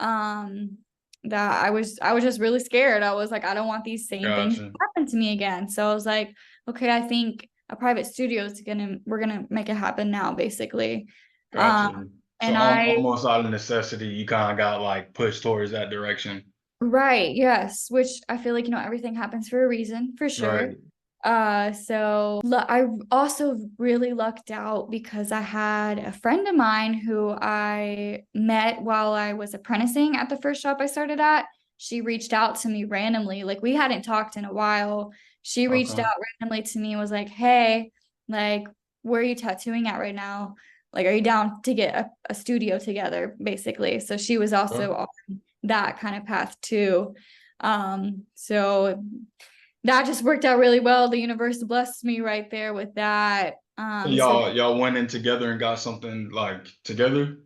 Um, that I was just really scared. I was like, I don't want these same things to Gotcha. happen to me again. So I was like, okay, I think a private studio is we're gonna make it happen now, basically. Um, Gotcha. So And I almost out of necessity, you kind of got like pushed towards that direction. Right, yes, which I feel like, everything happens for a reason, for sure. Right. I also really lucked out because I had a friend of mine who I met while I was apprenticing at the first shop I started at. She reached out to me randomly, like we hadn't talked in a while. She reached Okay. out randomly to me and was like, "Hey, like, where are you tattooing at right now? Like, are you down to get a studio together?" Basically. So she was Okay. also on that kind of path too. So that just worked out really well. The universe blessed me right there with that. So So y'all went in together and got something like together.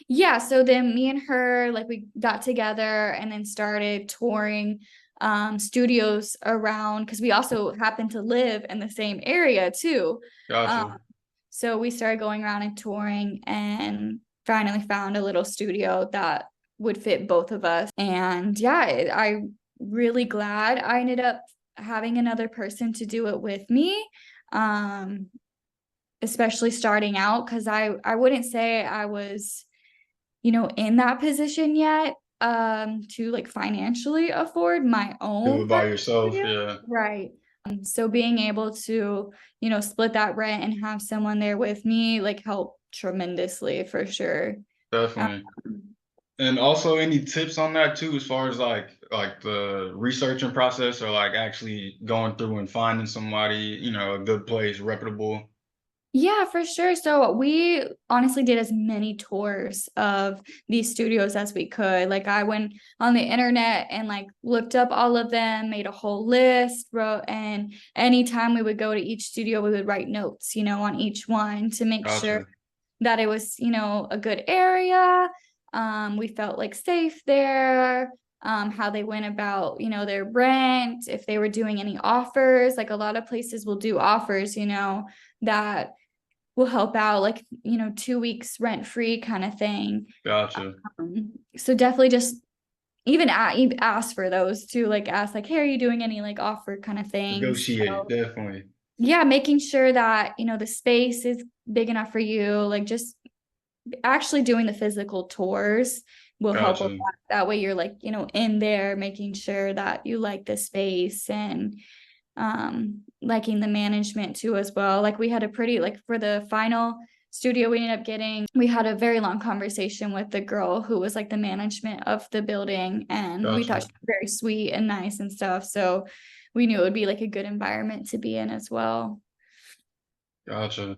yeah, so then me and her, like, we got together and then started touring studios around because we also happen to live in the same area too. Um, Gotcha. so we started going around and touring and finally found a little studio that would fit both of us. And yeah, I'm really glad I ended up having another person to do it with me. Um, especially starting out because I wouldn't say I was, in that position yet to like financially afford my Do own it by private yourself. studio. Yeah, Right. So being able to, split that rent and have someone there with me like helped tremendously for sure. Um, definitely. And also any tips on that too, as far as like the researching process or like actually going through and finding somebody, a good place, reputable. Yeah, for sure. So we honestly did as many tours of these studios as we could. Like I went on the internet and like looked up all of them, made a whole list, wrote, and anytime we would go to each studio, we would write notes, on each one to make sure Gotcha. that it was, a good area. We felt like safe there. How they went about, their rent, if they were doing any offers. Like a lot of places will do offers, that will help out, like, 2 weeks rent free kind of thing. Gotcha. So definitely just even ask for those too, like ask like, hey, are you doing any like offer kind of things? Negotiate, So definitely. yeah, making sure that, the space is big enough for you, like just actually doing the physical tours will help a lot. Gotcha. That way you're like, in there making sure that you like the space and liking the management too as well. Like we had a pretty like for the final studio we ended up getting, we had a very long conversation with the girl who was like the management of the building, and we thought Gotcha. she was very sweet and nice and stuff. So we knew it would be like a good environment to be in as well. Gotcha.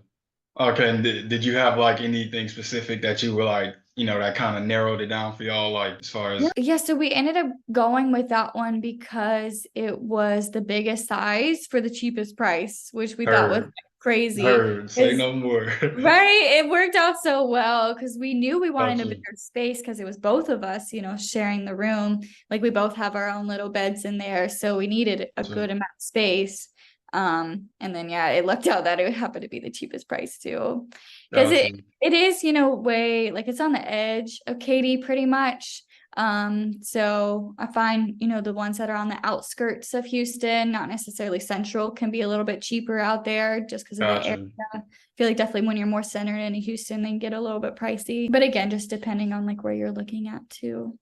Okay, and did you have like anything specific that you were like, that kind of narrowed it down for y'all, like as far Yeah, as yeah, so we ended up going with that one because it was the biggest size for the cheapest price, which we thought was heard, crazy. heard, say Because no more. right, it worked out so well because we knew we wanted a Gotcha. bigger space because it was both of us, sharing the room. Like we both have our own little beds in there, so we needed a Gotcha. good amount of space. And then yeah, it lucked out that it happened to be the cheapest price too, because it Gotcha. it is, way like it's on the edge of Katy pretty much. So I find, the ones that are on the outskirts of Houston, not necessarily central, can be a little bit cheaper out there just because of the area. Gotcha. I feel like definitely when you're more centered in Houston, they get a little bit pricey. But again, just depending on like where you're looking at too.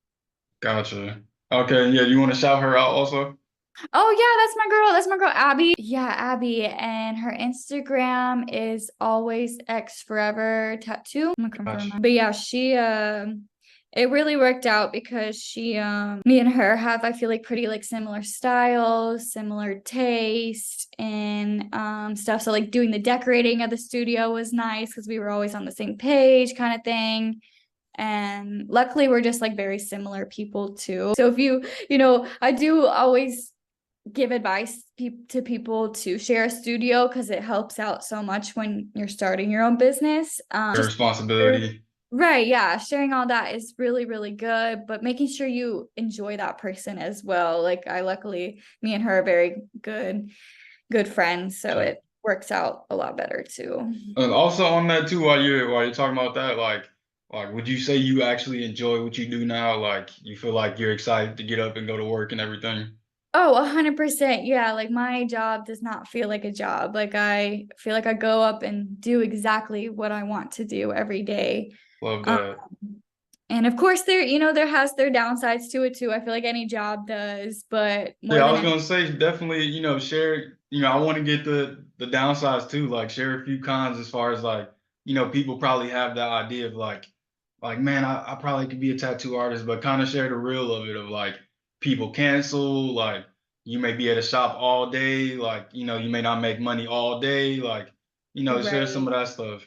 Gotcha. Okay, yeah, you want to shout her out also? Oh yeah, that's my girl. That's my girl Abby. Yeah, Abby. And her Instagram is always X Forever Tattoo. I'm gonna confirm. Gotcha. But yeah, she it really worked out because she me and her have, I feel like, pretty like similar styles, similar taste and stuff. So like doing the decorating of the studio was nice because we were always on the same page kind of thing. And luckily we're just like very similar people too. So if I do always give advice to people to share a studio because it helps out so much when you're starting your own business. Your Just responsibility. right, yeah, sharing all that is really, really good, but making sure you enjoy that person as well. Like I luckily, me and her are very good friends, so Gotcha. it works out a lot better too. And also on that too, while you're talking about that, like would you say you actually enjoy what you do now? Like you feel like you're excited to get up and go to work and everything? Oh, 100%. Yeah, like my job does not feel like a job. Like I feel like I go up and do exactly what I want to do every day. Love Um, that. and of course there has their downsides to it too. I feel like any job does, but more Yeah, I than was any, gonna say definitely, share, I want to get the downsides too, like share a few cons as far as like, people probably have that idea of like man, I probably could be a tattoo artist, but kind of share the real of it of like people cancel, like you may be at a shop all day, like, you may not make money all day, like, share some right. of that stuff.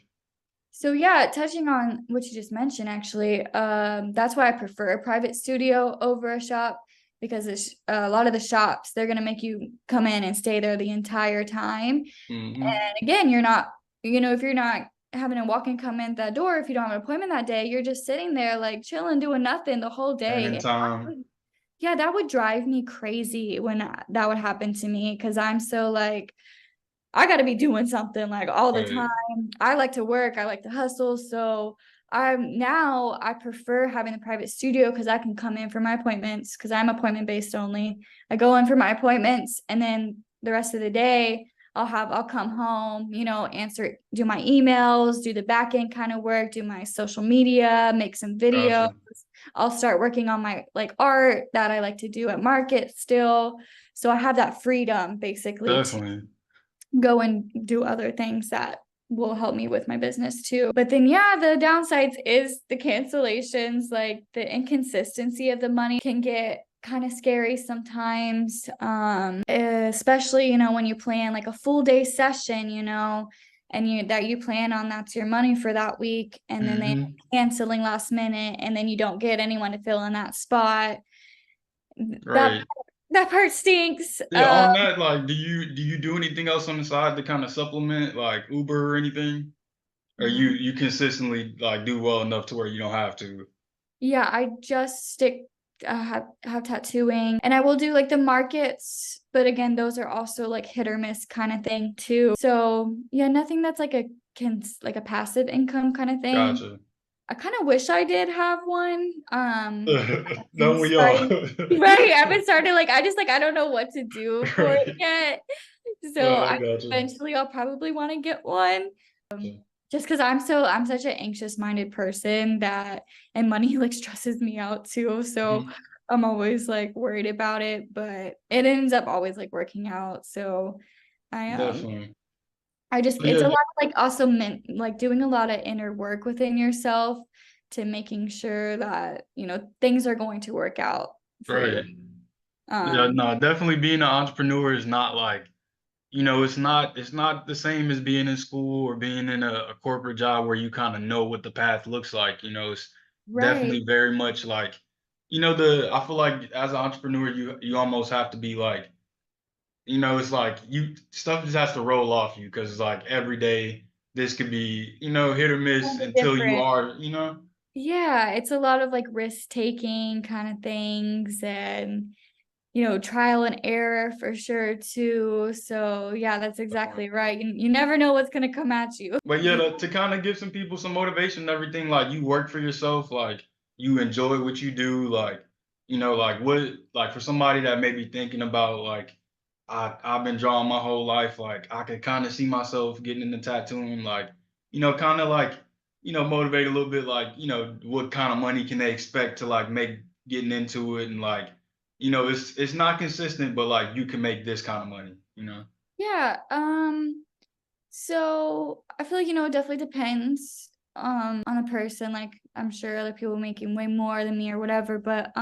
So yeah, touching on what you just mentioned, actually, that's why I prefer a private studio over a shop because a lot of the shops they're gonna make you come in and stay there the entire time. Hmm. And again, you're not, if you're not having a walk-in come in that door, if you don't have an appointment that day, you're just sitting there like chilling, doing nothing the whole And day. in And time, yeah, that would drive me crazy when that would happen to me because I'm so like I got to be doing something like all the time. right, I like to work, I like to hustle. So I prefer having the private studio because I can come in for my appointments because I'm appointment based only. I go in for my appointments and then the rest of the day I'll come home, do my emails, do the back end kind of work, do my social media, make some videos. gotcha, I'll start working on my like art that I like to do at market still. So I have that freedom basically to definitely, go and do other things that will help me with my business too. But then yeah, the downsides is the cancellations, like the inconsistency of the money can get kind of scary sometimes. Especially, when you plan like a full day session, and you plan on that's your money for that week and then they hmm, canceling last minute and then you don't get anyone to fill in that spot. That right. that part stinks. Yeah, on that, like, do you do anything else on the side to kind of supplement, like Uber or anything? Or you consistently like do well enough to where you don't have to? Yeah, I just stick have tattooing and I will do like the markets, but again, those are also like hit or miss kind of thing too. So yeah, nothing that's like a passive income kind of thing. Gotcha. I kind of wish I did have one. Been Don't we all? starting right. I've been starting like I just like I don't know what to do for it Right. yet. So I I gotcha. eventually I'll probably want to get one just because I'm such an anxious minded person that and money like stresses me out too. So Mhm. I'm always like worried about it, but it ends up always like working out. So I Definitely. I just So it's yeah, a lot of like also meant like doing a lot of inner work within yourself to making sure that things are going to work out for you. right. Yeah, Um no, definitely being an entrepreneur is not like, it's not the same as being in school or being in a corporate job where you kind of know what the path looks like. It's right. definitely very much like, the I feel like as an entrepreneur, you almost have to be like, it's like you stuff just has to roll off you because it's like every day this could be, hit or miss Totally until you different. are. Yeah, it's a lot of like risk taking kind of things and trial and error for sure too. So yeah, that's exactly right. You never know what's gonna come at you. But yeah, to kind of give some people some motivation and everything, like you work for yourself, like you enjoy what you do, like like what, like for somebody that may be thinking about like I've been drawing my whole life, like I could kind of see myself getting into tattooing, like kind of like motivate a little bit, like what kind of money can they expect to like make getting into it, and like it's not consistent, but like you can make this kind of money. Yeah. So I feel like, it definitely depends on a person. Like I'm sure other people making way more than me or whatever. But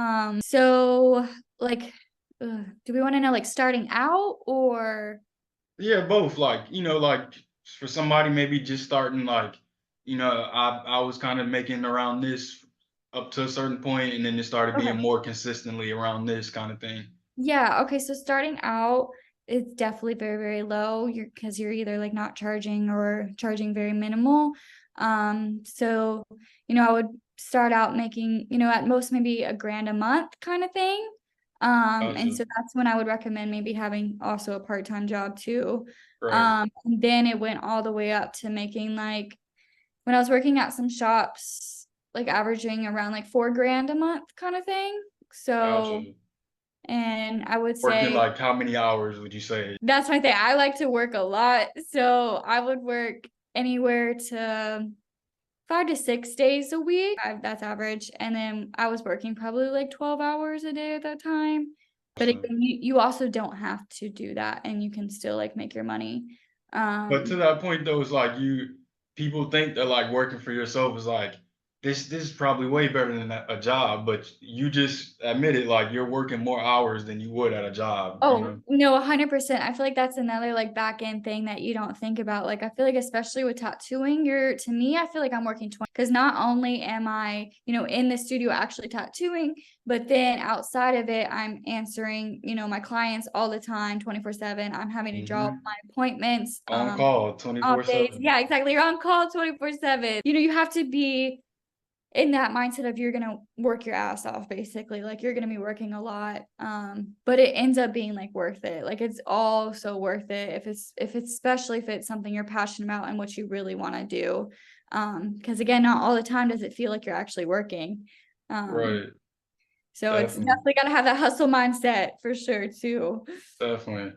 so like do we want to know like starting out or Yeah, both. Like, like for somebody maybe just starting, like, I was kind of making around this up to a certain point, and then it started being okay. more consistently around this kind of thing. Yeah, okay. So starting out, it's definitely very, very low. You're either like not charging or charging very minimal. So, I would start out making, at most maybe a grand a month kind of thing. And Gotcha. so that's when I would recommend maybe having also a part-time job too. Right. And then it went all the way up to making like when I was working at some shops, like averaging around like 4 grand a month kind of thing. So Gotcha. and I would Working say like how many hours would you say? that's my thing. I like to work a lot. So I would work anywhere to 5 to 6 days a week. That's average. And then I was working probably like 12 hours a day at that time. But Gotcha. again, you also don't have to do that and you can still like make your money. But to Um, that point though, it's like people think that like working for yourself is like this is probably way better than a job, but you just admit it like you're working more hours than you would at a job, you Oh, know? no, 100%. I feel like that's another like back end thing that you don't think about. Like I feel like especially with tattooing, to me, I feel like I'm working 20 because not only am I, in the studio actually tattooing, but then outside of it, I'm answering, my clients all the time, 24/7. I'm having to draw up Hmm. my appointments, On call off days. 24/7. Yeah, exactly. You're on call 24/7. You have to be in that mindset of you're gonna work your ass off basically, like you're gonna be working a lot, but it ends up being like worth it, like it's all so worth it if it's especially if it's something you're passionate about and what you really want to do, because again, not all the time does it feel like you're actually working, um Right. so it's Definitely. definitely got to have that hustle mindset for sure too. Definitely.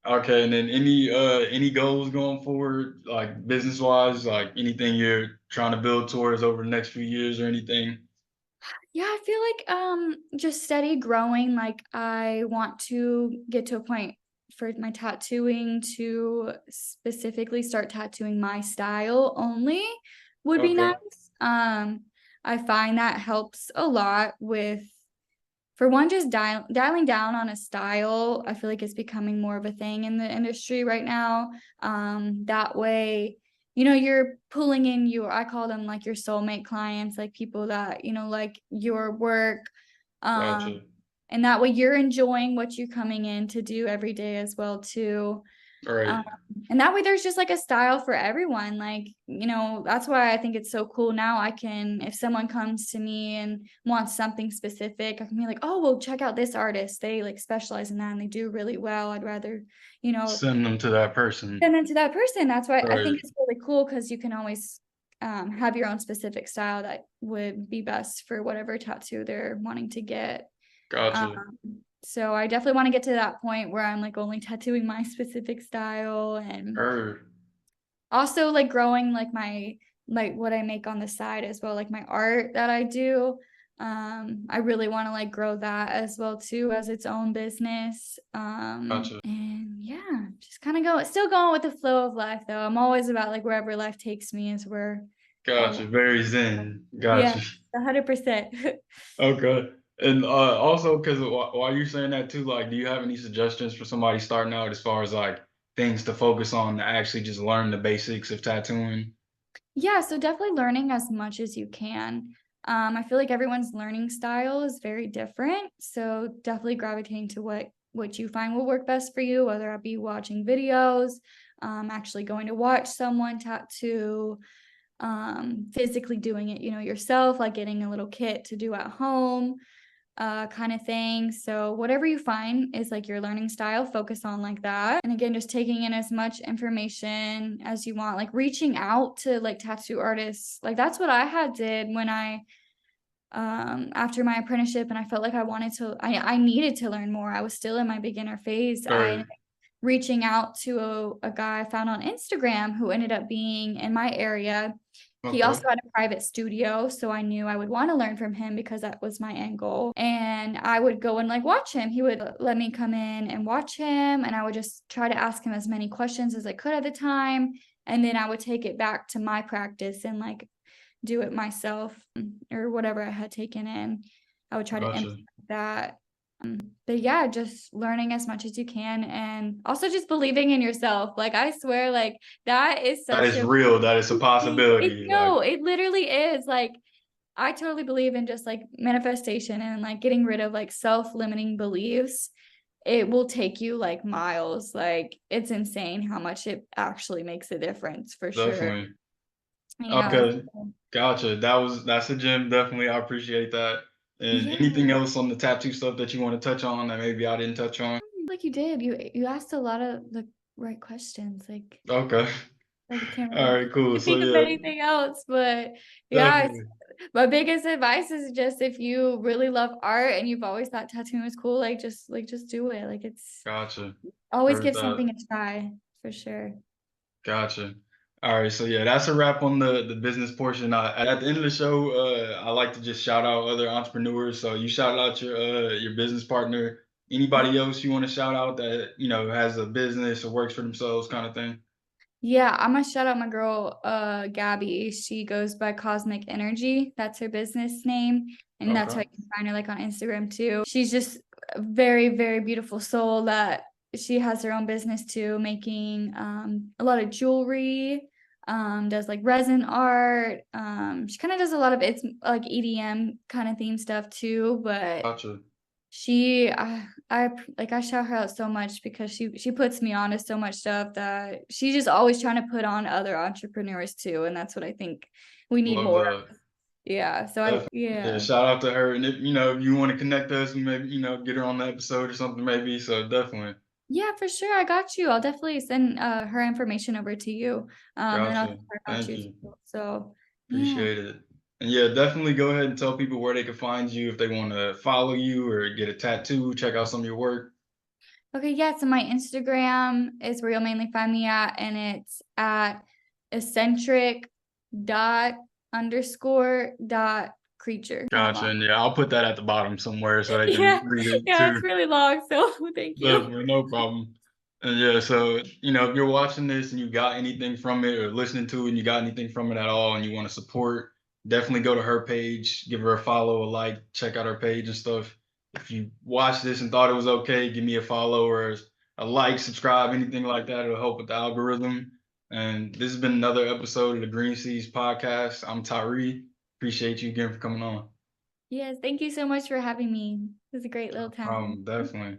Okay, and then any goals going forward, like business wise, like anything you're trying to build towards over the next few years or anything? Yeah, I feel like just steady growing. Like I want to get to a point for my tattooing to specifically start tattooing my style only would be nice. Okay. I find that helps a lot with, for one, just dialing down on a style. I feel like it's becoming more of a thing in the industry right now. That way, you're pulling in I call them like your soulmate clients, like people that, like your work. Um, Gotcha. and that way you're enjoying what you're coming in to do every day as well, too. All Um, right. and that way there's just like a style for everyone. Like, that's why I think it's so cool now. If someone comes to me and wants something specific, I can be like, oh, well, check out this artist. They like specialize in that and they do really well. I'd rather, you know, Send them to that person. send it to that person. That's why I think Right. it's really cool because you can always have your own specific style that would be best for whatever tattoo they're wanting to get. Um, Gotcha. so I definitely want to get to that point where I'm like only tattooing my specific style, and Heard. also like growing like my like what I make on the side as well, like my art that I do. I really want to like grow that as well too as its own business. Gotcha. And yeah, just kind of still going with the flow of life though. I'm always about like wherever life takes me is where I'll, Gotcha. Very zen. yeah, Gotcha. 100%. Okay. And also, because while you're saying that too, like, do you have any suggestions for somebody starting out as far as like things to focus on to actually just learn the basics of tattooing? Yeah, so definitely learning as much as you can. I feel like everyone's learning style is very different, so definitely gravitating to what you find will work best for you, whether it be watching videos, actually going to watch someone tattoo, physically doing it, yourself, like getting a little kit to do at home, kind of thing. So whatever you find is like your learning style, focus on like that. And again, just taking in as much information as you want, like reaching out to like tattoo artists. Like that's what I had did when I after my apprenticeship, and I felt like I needed to learn more. I was still in my beginner phase. I Or ended up reaching out to a guy I found on Instagram who ended up being in my area. He okay. also had a private studio, so I knew I would want to learn from him because that was my end goal. And I would go and like watch him. He would let me come in and watch him, and I would just try to ask him as many questions as I could at the time. And then I would take it back to my practice and like do it myself, or whatever I had taken in. I would try to Gotcha. implement that. But yeah, just learning as much as you can and also just believing in yourself. Like I swear, like that is That such is a real. That is a possibility. Like, no, it literally is. Like I totally believe in just like manifestation and like getting rid of like self-limiting beliefs. It will take you like miles. Like it's insane how much it actually makes a difference for sure. definitely. Yeah. Okay. Gotcha. That's a gem. Definitely. I appreciate that. And Yeah. anything else on the tattoo stuff that you want to touch on that maybe I didn't touch on? Like you did. You asked a lot of the right questions. Okay. Like I can't All really right, cool. So think of yeah, anything else, but yeah, definitely. my biggest advice is just if you really love art and you've always thought tattooing was cool, like just do it. Like it's Gotcha. always Heard give that. something a try for sure. Gotcha. All right, so yeah, that's a wrap on the business portion. At the end of the show, I like to just shout out other entrepreneurs. So you shout out your business partner. Anybody else you want to shout out that has a business or works for themselves, kind of thing? Yeah, I'm gonna shout out my girl, Gabby. She goes by Cosmic Energy. That's her business name, and that's Okay, how you can find her like on Instagram too. She's just a very, very beautiful soul that she has her own business too, making a lot of jewelry, does like resin art. She kind of does a lot of it's like EDM kind of theme stuff too, but gotcha. she I like I shout her out so much because she puts me on to so much stuff that she's just always trying to put on other entrepreneurs too, and that's what I think we need Love more that. of. Yeah, so I Definitely. Yeah, yeah. shout out to her. And if you want to connect us, maybe get her on the episode or something, maybe. So definitely, Yeah, for sure. I got you. I'll definitely send her information over to you. And I'll gotcha. tell her about Thank you you. too. So yeah. Appreciate it. And yeah, definitely go ahead and tell people where they can find you if they want to follow you or get a tattoo, check out some of your work. Okay, yeah. So my Instagram is where you'll mainly find me at, and it's at eccentric dot underscore dot creature, kind of Gotcha. long. And yeah, I'll put that at the bottom somewhere so they can Yeah, read it yeah, it's too. really long. So thank you. Definitely, no problem. And yeah, so if you're watching this and you got anything from it or listening to it and you got anything from it at all and you want to support, definitely go to her page, give her a follow, a like, check out her page and stuff. If you watched this and thought it was okay, give me a follow or a like, subscribe, anything like that. It'll help with the algorithm. And this has been another episode of the Green Seas Podcast. I'm Tyree. Appreciate you again for coming on. Yes, thank you so much for having me. It was a great little time. Definitely.